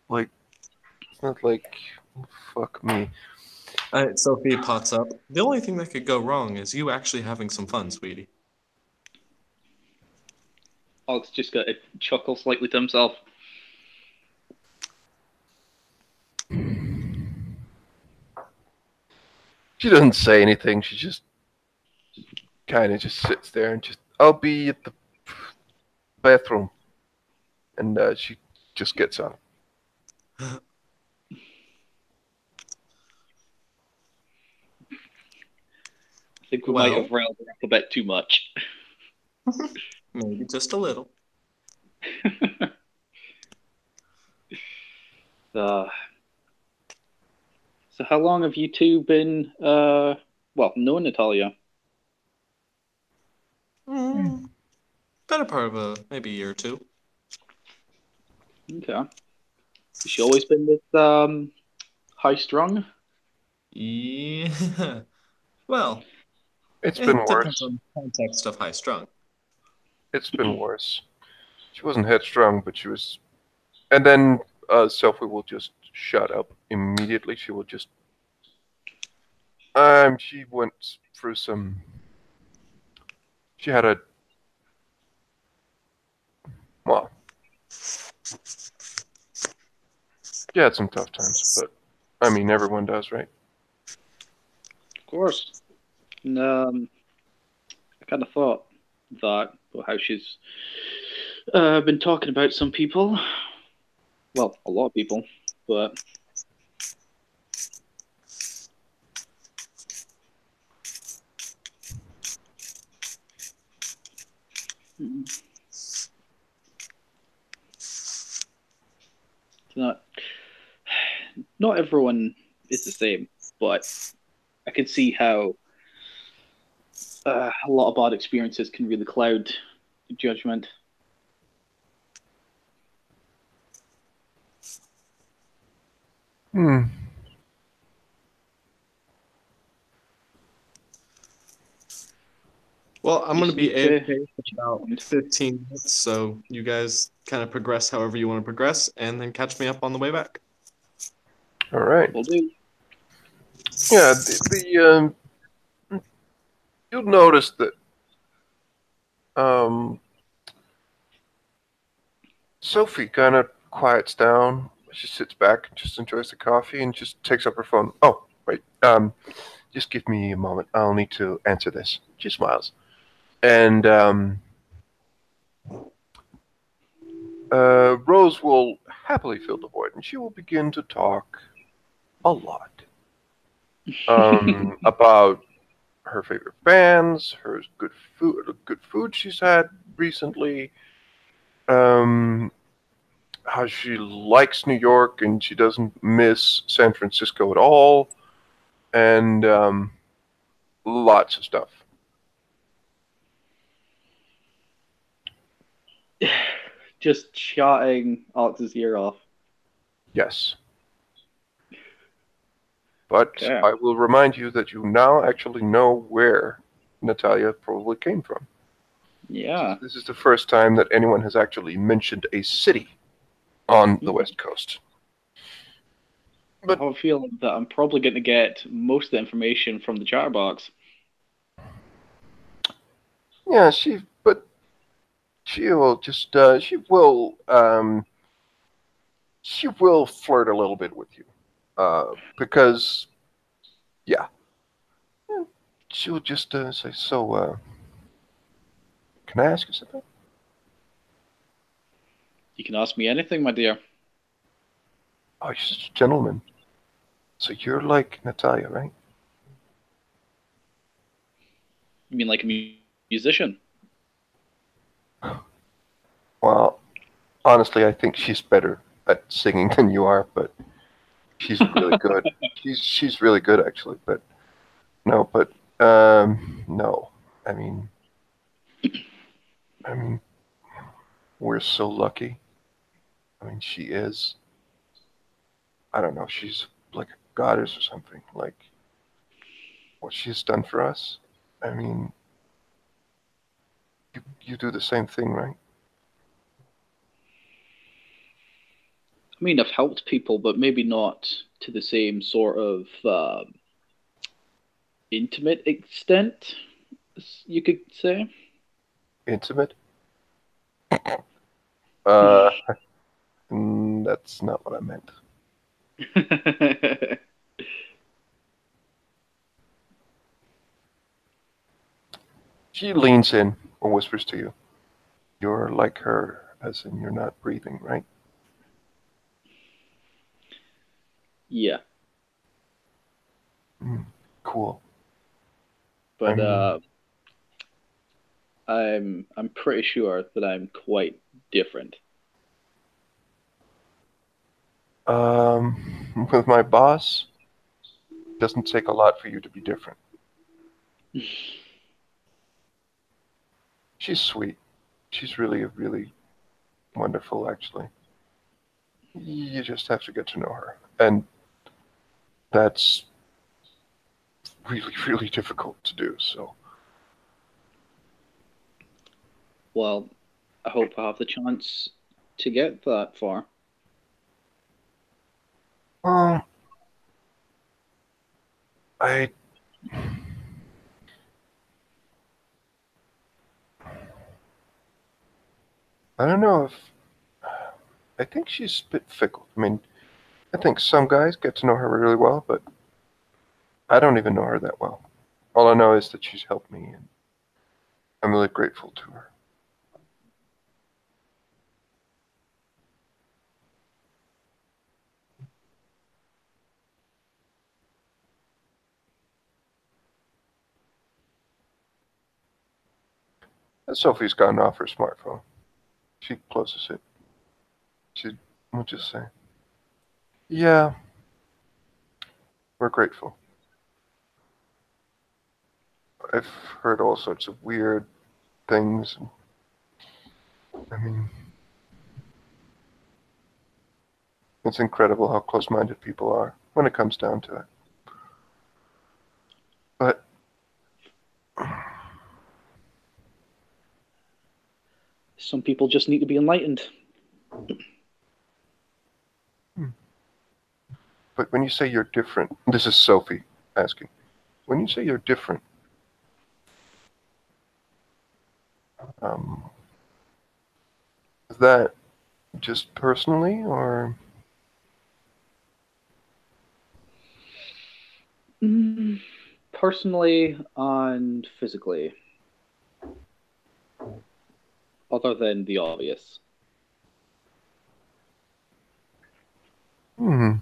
like, it's not like, fuck me. Sophie pots up. The only thing that could go wrong is you actually having some fun, sweetie. Alex just got to chuckle slightly to himself. She doesn't say anything. She just kind of just sits there and just, I'll be at the bathroom. And she just gets up. I think we might have riled her up a bit too much. Maybe just a little. So how long have you two been, known Natalia? Better part of maybe a year or two. Okay. Has she always been this high strung? Yeah. Well, It's it been depends worse. on the context of high strung. It's been worse. She wasn't headstrong, but she was. And then Sophie will just shut up immediately. She will just. She went through some. She had a. Well. She had some tough times, but I mean, everyone does, right? Of course. And, I kind of thought that, about how she's been talking about some people. Well, a lot of people, but not everyone is the same. But I can see how a lot of bad experiences can really cloud judgment. Well, I'm going to be Just need AFK for about 15 minutes, so you guys kind of progress however you want to progress, and then catch me up on the way back. All right. Will do. Yeah, you'll notice that Sophie kind of quiets down. She sits back, just enjoys the coffee, and just takes up her phone. Oh, wait. Just give me a moment. I'll need to answer this. She smiles. And Rose will happily fill the void, and she will begin to talk a lot about her favorite bands, her good food she's had recently, how she likes New York and she doesn't miss San Francisco at all, and lots of stuff. Just chatting Alex's ear off. Yes. But Okay. I will remind you that you now actually know where Natalia probably came from. Yeah. This is the first time that anyone has actually mentioned a city on the West Coast. I have a feeling that I'm probably going to get most of the information from the chatterbox. Yeah, she will just she will flirt a little bit with you, because yeah, she'll just say, so can I ask you something? You can ask me anything, my dear. Oh, you're such a gentleman. So you're like Natalia, right? You mean like a musician? Well, honestly, I think she's better at singing than you are, but she's really good. She's really good actually, but no, no. I mean, I mean, we're so lucky. I mean, she is. I don't know. She's like a goddess or something. Like what she's done for us. I mean, you do the same thing, right? I mean, I've helped people, but maybe not to the same sort of intimate extent, you could say. Intimate. That's not what I meant. She leans in or whispers to you. You're like her, as in you're not breathing, right? Yeah, Cool. I but mean, I'm pretty sure that I'm quite different. with my boss, it doesn't take a lot for you to be different. She's sweet. She's really wonderful, actually. You just have to get to know her. And that's really difficult to do, so. Well, I hope I have the chance to get that far. Um, I I don't know if I think she's a bit fickle. I mean, I think some guys get to know her really well, but I don't even know her that well. All I know is that she's helped me, and I'm really grateful to her. And Sophie's gone off her smartphone. She closes it. She will just say, "Yeah, we're grateful. I've heard all sorts of weird things. I mean, it's incredible how close-minded people are when it comes down to it. But Some people just need to be enlightened. but when you say you're different, this is Sophie asking. When you say you're different, um, is that just personally, or Personally and physically, other than the obvious. hmm,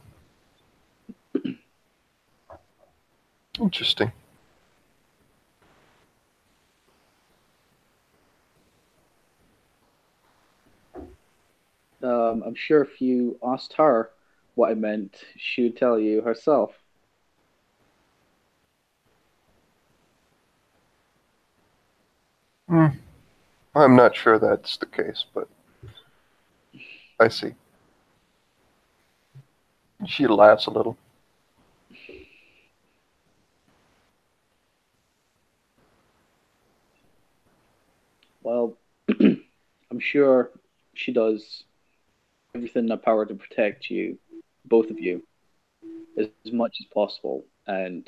interesting. I'm I'm sure if you asked her what I meant, she would tell you herself. I'm not sure that's the case, but I see. She laughs a little. Well, I'm sure she does everything in her power to protect you, both of you, as much as possible. And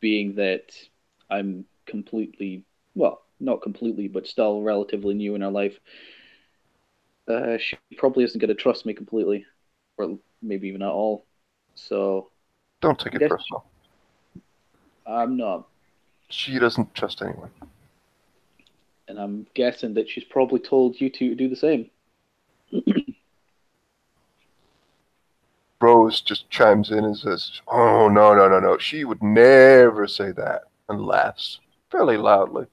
being that I'm completely, well, not completely, but still relatively new in her life, she probably isn't going to trust me completely, or maybe even at all. So Don't take I it guess personal. I'm not, She doesn't trust anyone. and I'm guessing that she's probably told you to do the same. Rose just chimes in and says, "Oh, no, no, no, no. She would never say that," and laughs fairly loudly.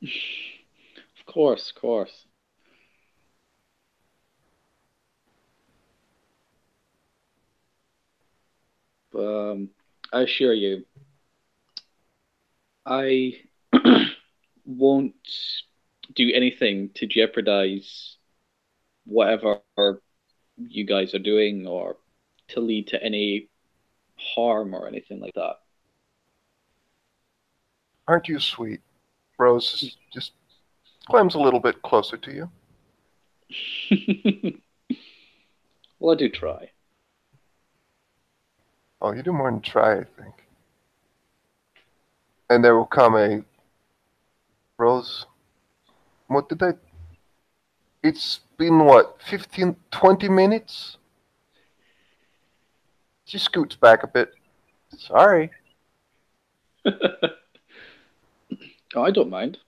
Of course, of course. But I assure you, I won't do anything to jeopardize whatever you guys are doing or to lead to any harm or anything like that. Aren't you sweet? Rose just climbs a little bit closer to you. Well, I do try. Oh, you do more than try, I think. And there will come a Rose. What did I? It's been what, 15, 20 minutes? She scoots back a bit. Sorry. Oh, I don't mind.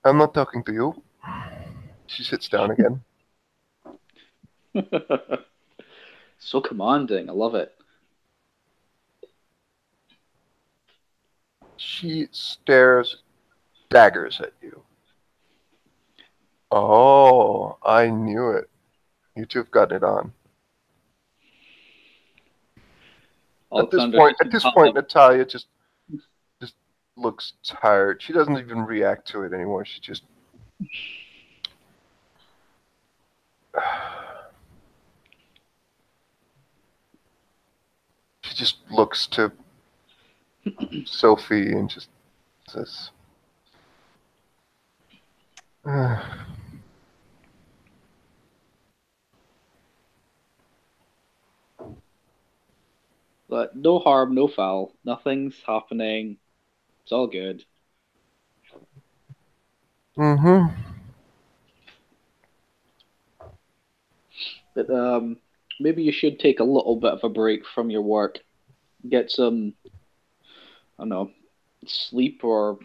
I'm not talking to you. She sits down again. So commanding. I love it. She stares daggers at you. Oh, I knew it. You two have got it on. At this Alexander's point, just at gonna this have point, a- Natalia just looks tired. She doesn't even react to it anymore. She just she just looks to Sophie and just says, But no harm, no foul. Nothing's happening. It's all good. "Mm-hmm." But maybe you should take a little bit of a break from your work. Get some, I don't know, sleep or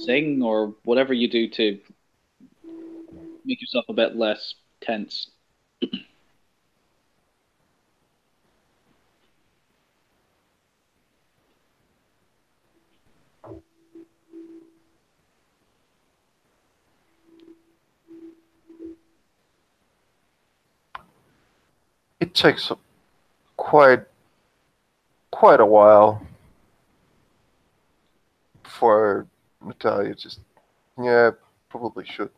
sing or whatever you do to make yourself a bit less tense. It takes quite a while for Natalia just, yeah, probably should.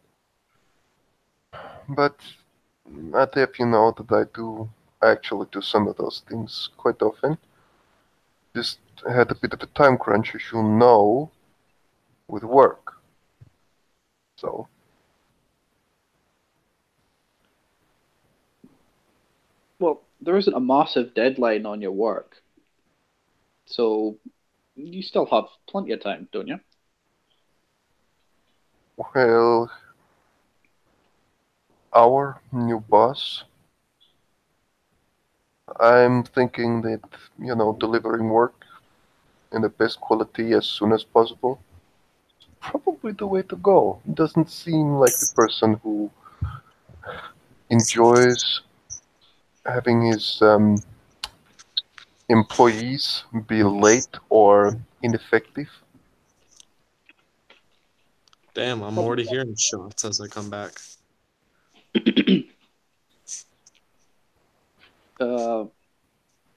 But not if you know that I actually do some of those things quite often. Just had a bit of a time crunch, as you know, with work. So, Well, there isn't a massive deadline on your work, so you still have plenty of time, don't you? well, our new boss, I'm thinking that, delivering work in the best quality as soon as possible is probably the way to go. He doesn't seem like the person who enjoys having his employees be late or ineffective. Damn, I'm already hearing shots as I come back.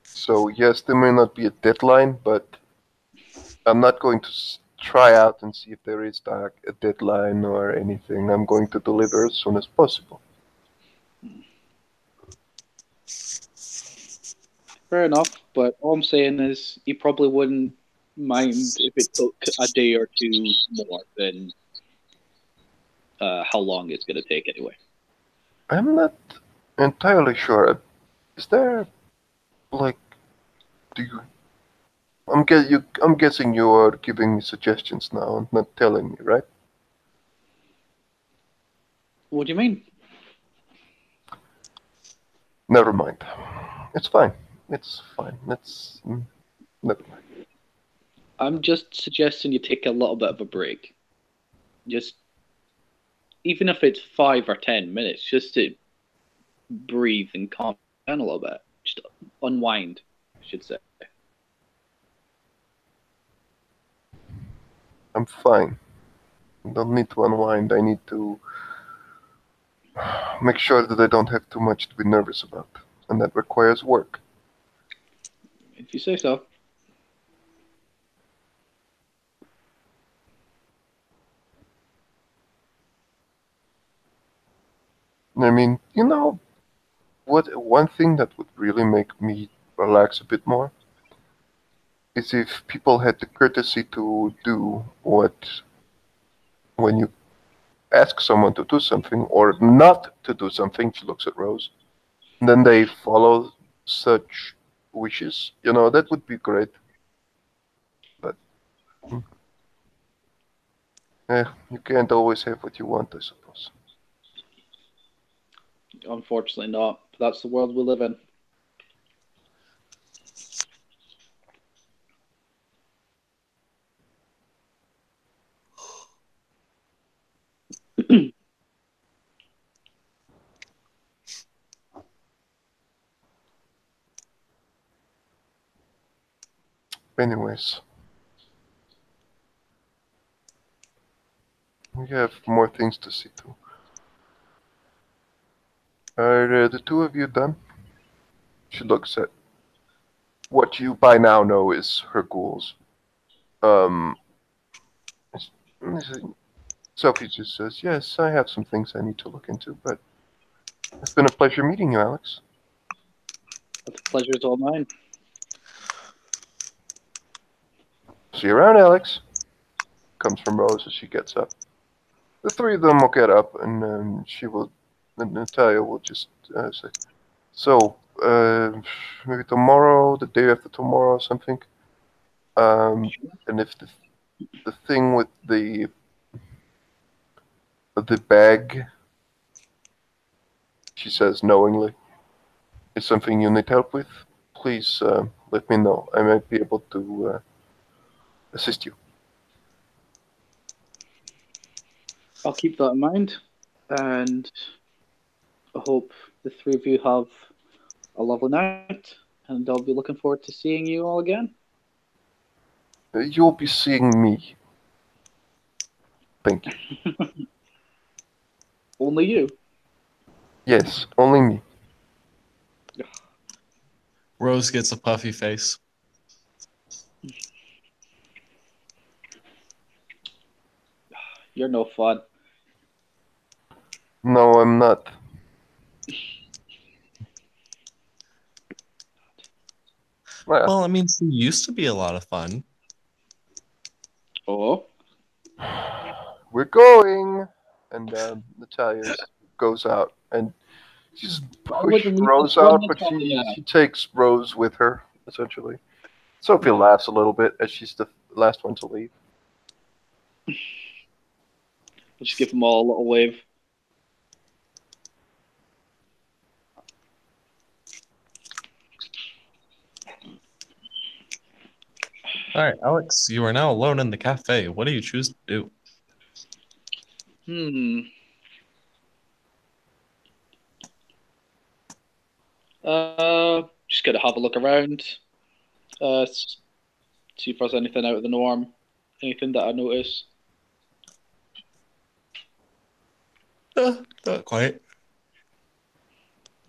So yes, there may not be a deadline, but I'm not going to try out and see if there is like a deadline or anything. I'm going to deliver as soon as possible. Fair enough, but all I'm saying is you probably wouldn't mind if it took a day or two more than how long it's going to take anyway. I'm not entirely sure. Is there like do you? I'm guessing you are giving me suggestions now and not telling me, right? What do you mean? Never mind. It's fine. It's fine. Never mind. I'm just suggesting you take a little bit of a break. Just even if it's 5 or 10 minutes, just to breathe and calm down a little bit. Just unwind, I should say. I'm fine. I don't need to unwind. I need to make sure that I don't have too much to be nervous about, and that requires work. If you say so. I mean, what? One thing that would really make me relax a bit more is if people had the courtesy to do what when you ask someone to do something or not to do something. She looks at Rose. And then they follow such wishes. That would be great. But you can't always have what you want, I suppose. Unfortunately not. But that's the world we live in. Anyways, we have more things to see to. Are the two of you done? She looks at what you by now know is her ghouls. Um, Sophie just says, "Yes, I have some things I need to look into, but it's been a pleasure meeting you, Alex." But the pleasure's all mine. "See you around, Alex," comes from Rose as she gets up. The three of them will get up, and Natalia will just say, "So, maybe tomorrow, the day after tomorrow, or something. And if the thing with the bag," she says knowingly, "is something you need help with, please let me know. I might be able to assist you." I'll keep that in mind, and I hope the three of you have a lovely night, and I'll be looking forward to seeing you all again. You'll be seeing me. Thank you. Only you. Yes, only me. Rose gets a puffy face. You're no fun. No, I'm not. Well, I mean, she used to be a lot of fun. Oh, We're going, and Natalia goes out, and she's I would pushed leave Rose this one, out, but she Natalia. takes Rose with her essentially. Sophie laughs a little bit as she's the last one to leave. I'll just give them all a little wave. All right, Alex, you are now alone in the cafe. What do you choose to do? Just gotta have a look around. See if there's anything out of the norm. Anything that I notice. Not quite.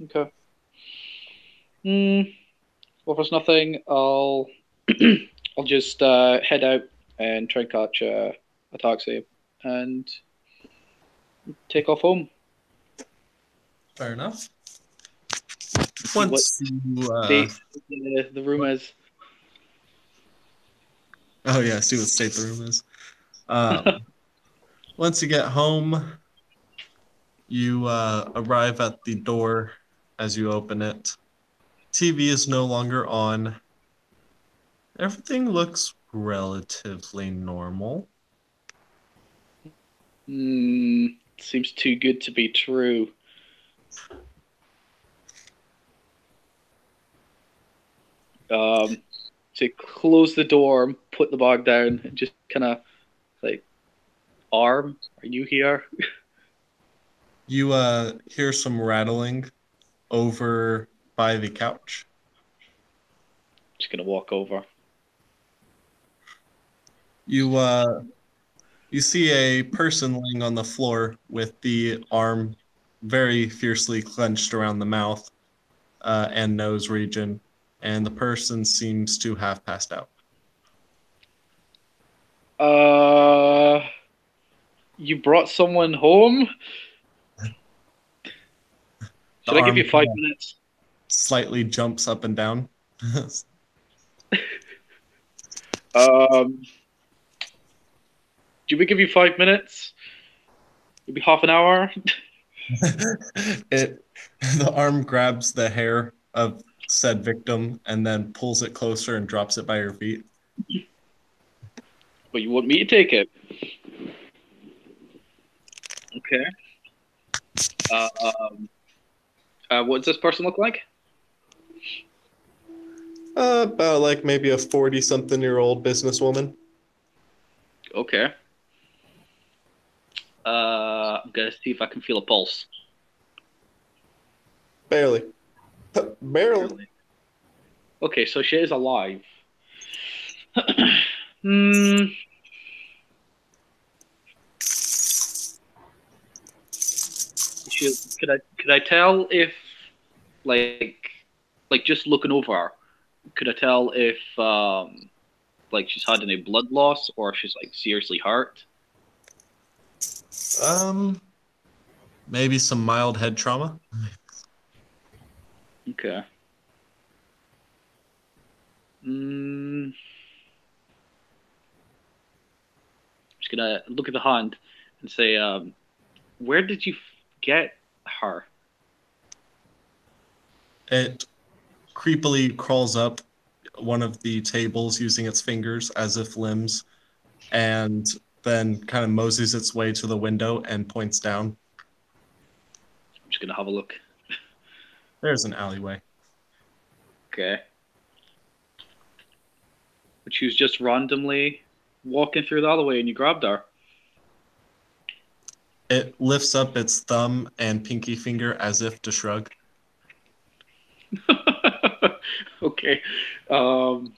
Okay. Well, if there's nothing, I'll I'll just head out and try and catch a taxi and take off home. Fair enough. See what Once you, state the room is. oh yeah, see what state the room is. Once you get home, you arrive at the door as you open it. TV is no longer on. Everything looks relatively normal. Seems too good to be true. To close the door, put the bag down, and just kind of like, arm, are you here? You hear some rattling over by the couch. Just gonna walk over. You see a person laying on the floor with the arm very fiercely clenched around the mouth and nose region, and the person seems to have passed out. You brought someone home? Should I give you 5 minutes? Slightly jumps up and down. Do we give you 5 minutes? Maybe half an hour? The arm grabs the hair of said victim and then pulls it closer and drops it by your feet. But you want me to take it? Okay. What does this person look like? About like maybe a 40-something-year-old businesswoman. Okay. I'm gonna see if I can feel a pulse. Barely. Barely. Okay, so she is alive. Could I tell if like just looking over her, could I tell if like she's had any blood loss or if she's like seriously hurt? Maybe some mild head trauma. Okay. Just gonna look at the hand and say, where did you get her? It creepily crawls up one of the tables using its fingers as if limbs, and then kind of moseys its way to the window and points down. I'm just gonna have a look. There's an alleyway. Okay. But she was just randomly walking through the alleyway and you grabbed her. It lifts up its thumb and pinky finger as if to shrug. Okay. There's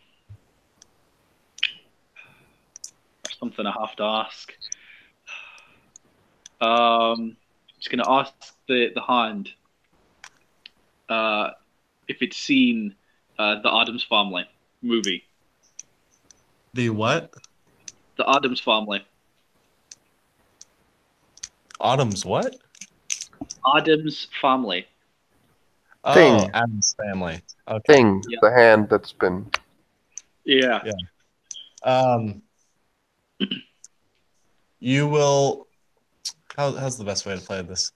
something I have to ask. I'm just gonna ask the hand if it's seen the Addams Family movie. The what? The Addams Family. Autumn's what? Addams Family. Thing. Oh, Addams Family. Okay. Thing, Yeah. the hand that's been. Yeah. You will. How's the best way to play this?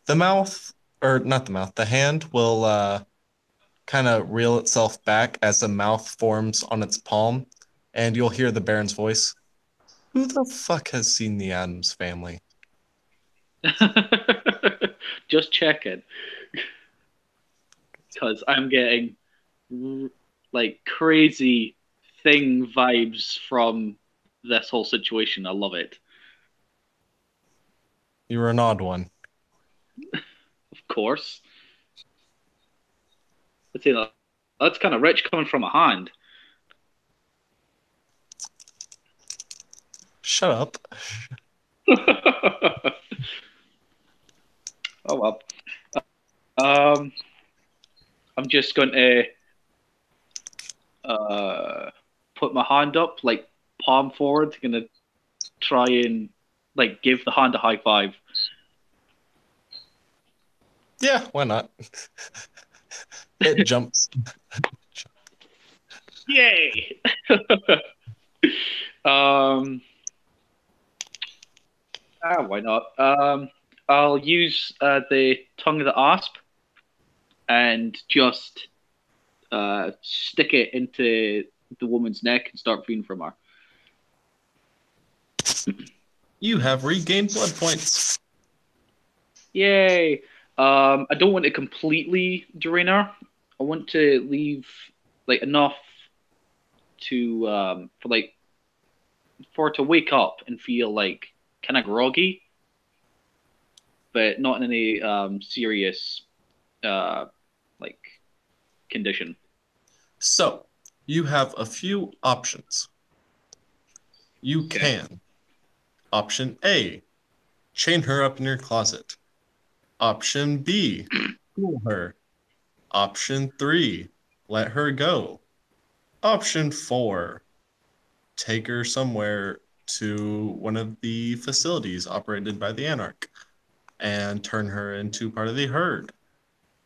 The mouth, or not the mouth, the hand will kind of reel itself back as the mouth forms on its palm, and you'll hear the Baron's voice. Who the fuck has seen the Addams Family? Just checking. Because I'm getting like crazy thing vibes from this whole situation. I love it. You're an odd one. Of course. Let's say that's kind of rich coming from a hand. Shut up. Oh well. I'm just going to put my hand up, like palm forward. Gonna try and like give the hand a high five. Yeah, why not? It jumps. Yay! um, why not? I'll use the tongue of the asp and just stick it into the woman's neck and start feeding from her. You have regained blood points. Yay! I don't want to completely drain her. I want to leave like enough to for her to wake up and feel like kind of groggy, but not in any serious like condition. So, you have a few options. You can. Option A, chain her up in your closet. Option B, cool her. Option 3, let her go. Option 4, take her somewhere to one of the facilities operated by the Anarch and turn her into part of the herd.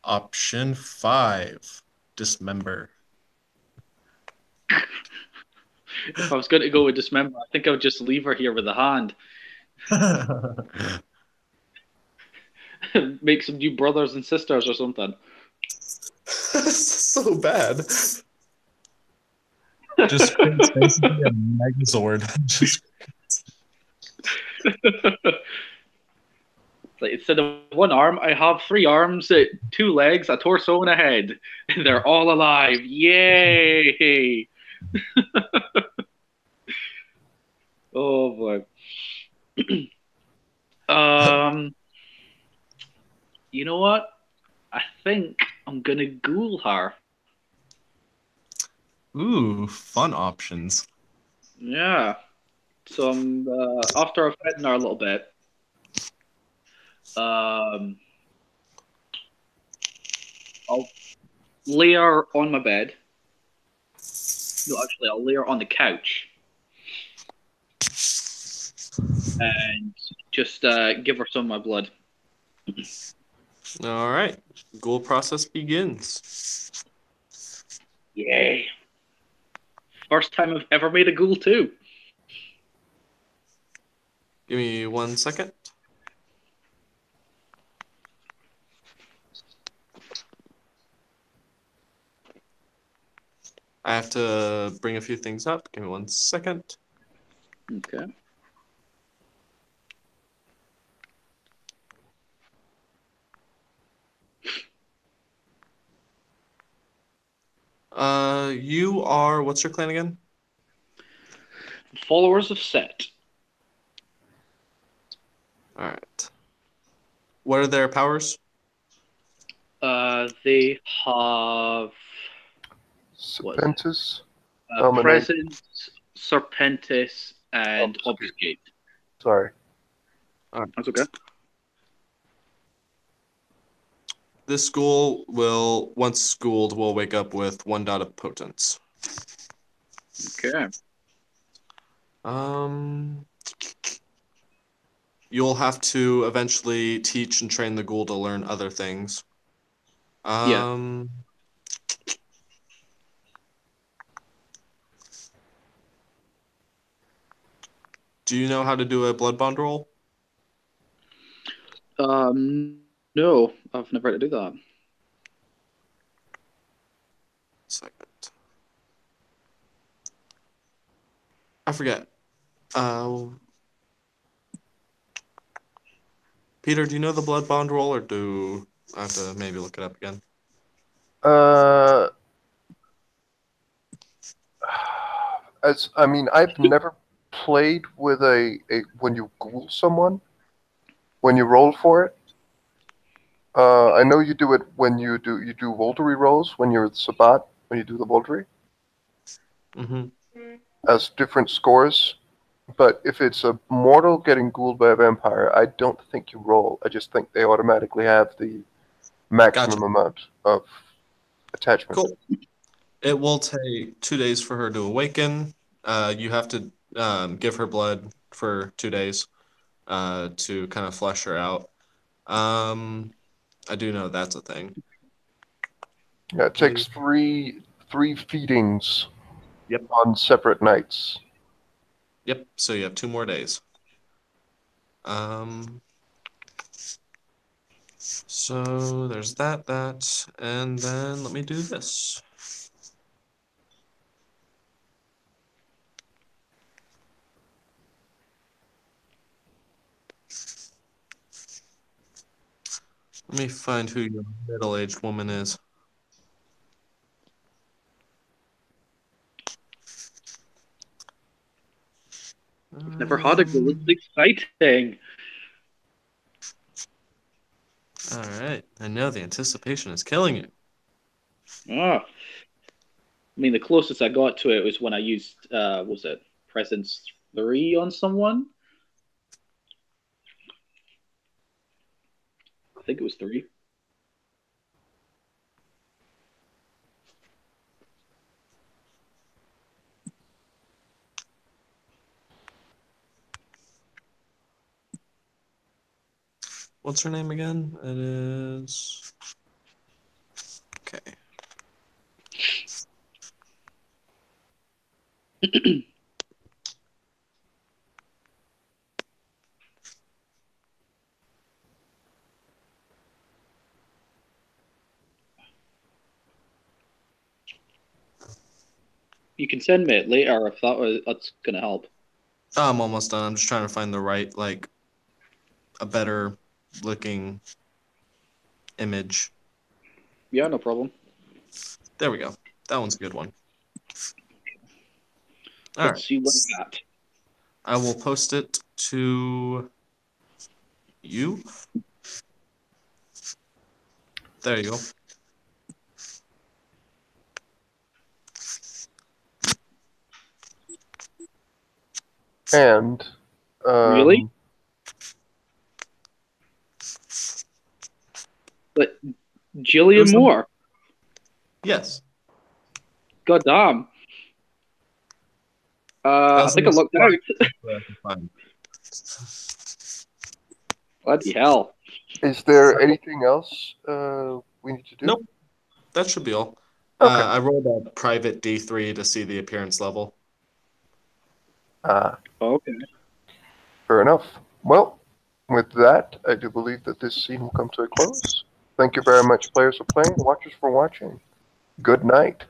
Option 5, dismember. If I was going to go with dismember, I think I would just leave her here with a hand. Make some new brothers and sisters or something. So bad. Just basically a Megazord. Just like instead of one arm, I have 3 arms, 2 legs, a torso, and a head. They're all alive. Yay! Oh boy. You know what? I think I'm gonna ghoul her. ooh, fun options. Yeah. So I'm after I've fed her a little bit. I'll lay her on my bed. No, actually, I'll lay her on the couch and just give her some of my blood. All right, ghoul process begins. Yay! First time I've ever made a ghoul too. Give me 1 second. I have to bring a few things up. Give me 1 second. Okay. You are, what's your clan again? Followers of Set. All right. What are their powers? They have Serpentis. Dominate. Presence, Serpentis, and Obfuscate. Sorry. That's okay. This school will, once schooled, will wake up with 1 dot of potence. Okay. You'll have to eventually teach and train the ghoul to learn other things. Yeah. Do you know how to do a blood bond roll? No, I've never had to do that. Second. I forget. Peter, do you know the blood bond roll, or do I have to maybe look it up again? I've never played with a when you ghoul someone, when you roll for it. I know you do it when you do Volturi rolls when you're the Sabbat, when you do the Volturi. Mm-hmm. As different scores. But if it's a mortal getting ghouled by a vampire, I don't think you roll. I just think they automatically have the maximum amount of attachment. Cool. It will take 2 days for her to awaken. You have to give her blood for 2 days to kind of flesh her out. I do know that's a thing. Yeah, it takes three feedings. Yep. On separate nights. Yep. So you have 2 more days. So there's that, and then let me do this. Let me find who your middle-aged woman is. Never had a goal. It's exciting. All right. I know the anticipation is killing you. Ah. I mean, the closest I got to it was when I used, was it Presence 3 on someone? I think it was 3. What's her name again? It is... Okay. You can send me it later if that's going to help. I'm almost done. I'm just trying to find the right, like, a better looking image. Yeah, no problem. There we go. That one's a good one. All Let's right. see what I got. I will post it to you. There you go. And Really? But Jillian Moore. Yes. God damn. I think I looked out. Bloody hell. Is there anything else we need to do? Nope. That should be all. Okay. I rolled a private D3 to see the appearance level. Okay. Fair enough. Well, with that, I do believe that this scene will come to a close. Thank you very much, players, for playing, watchers for watching. Good night.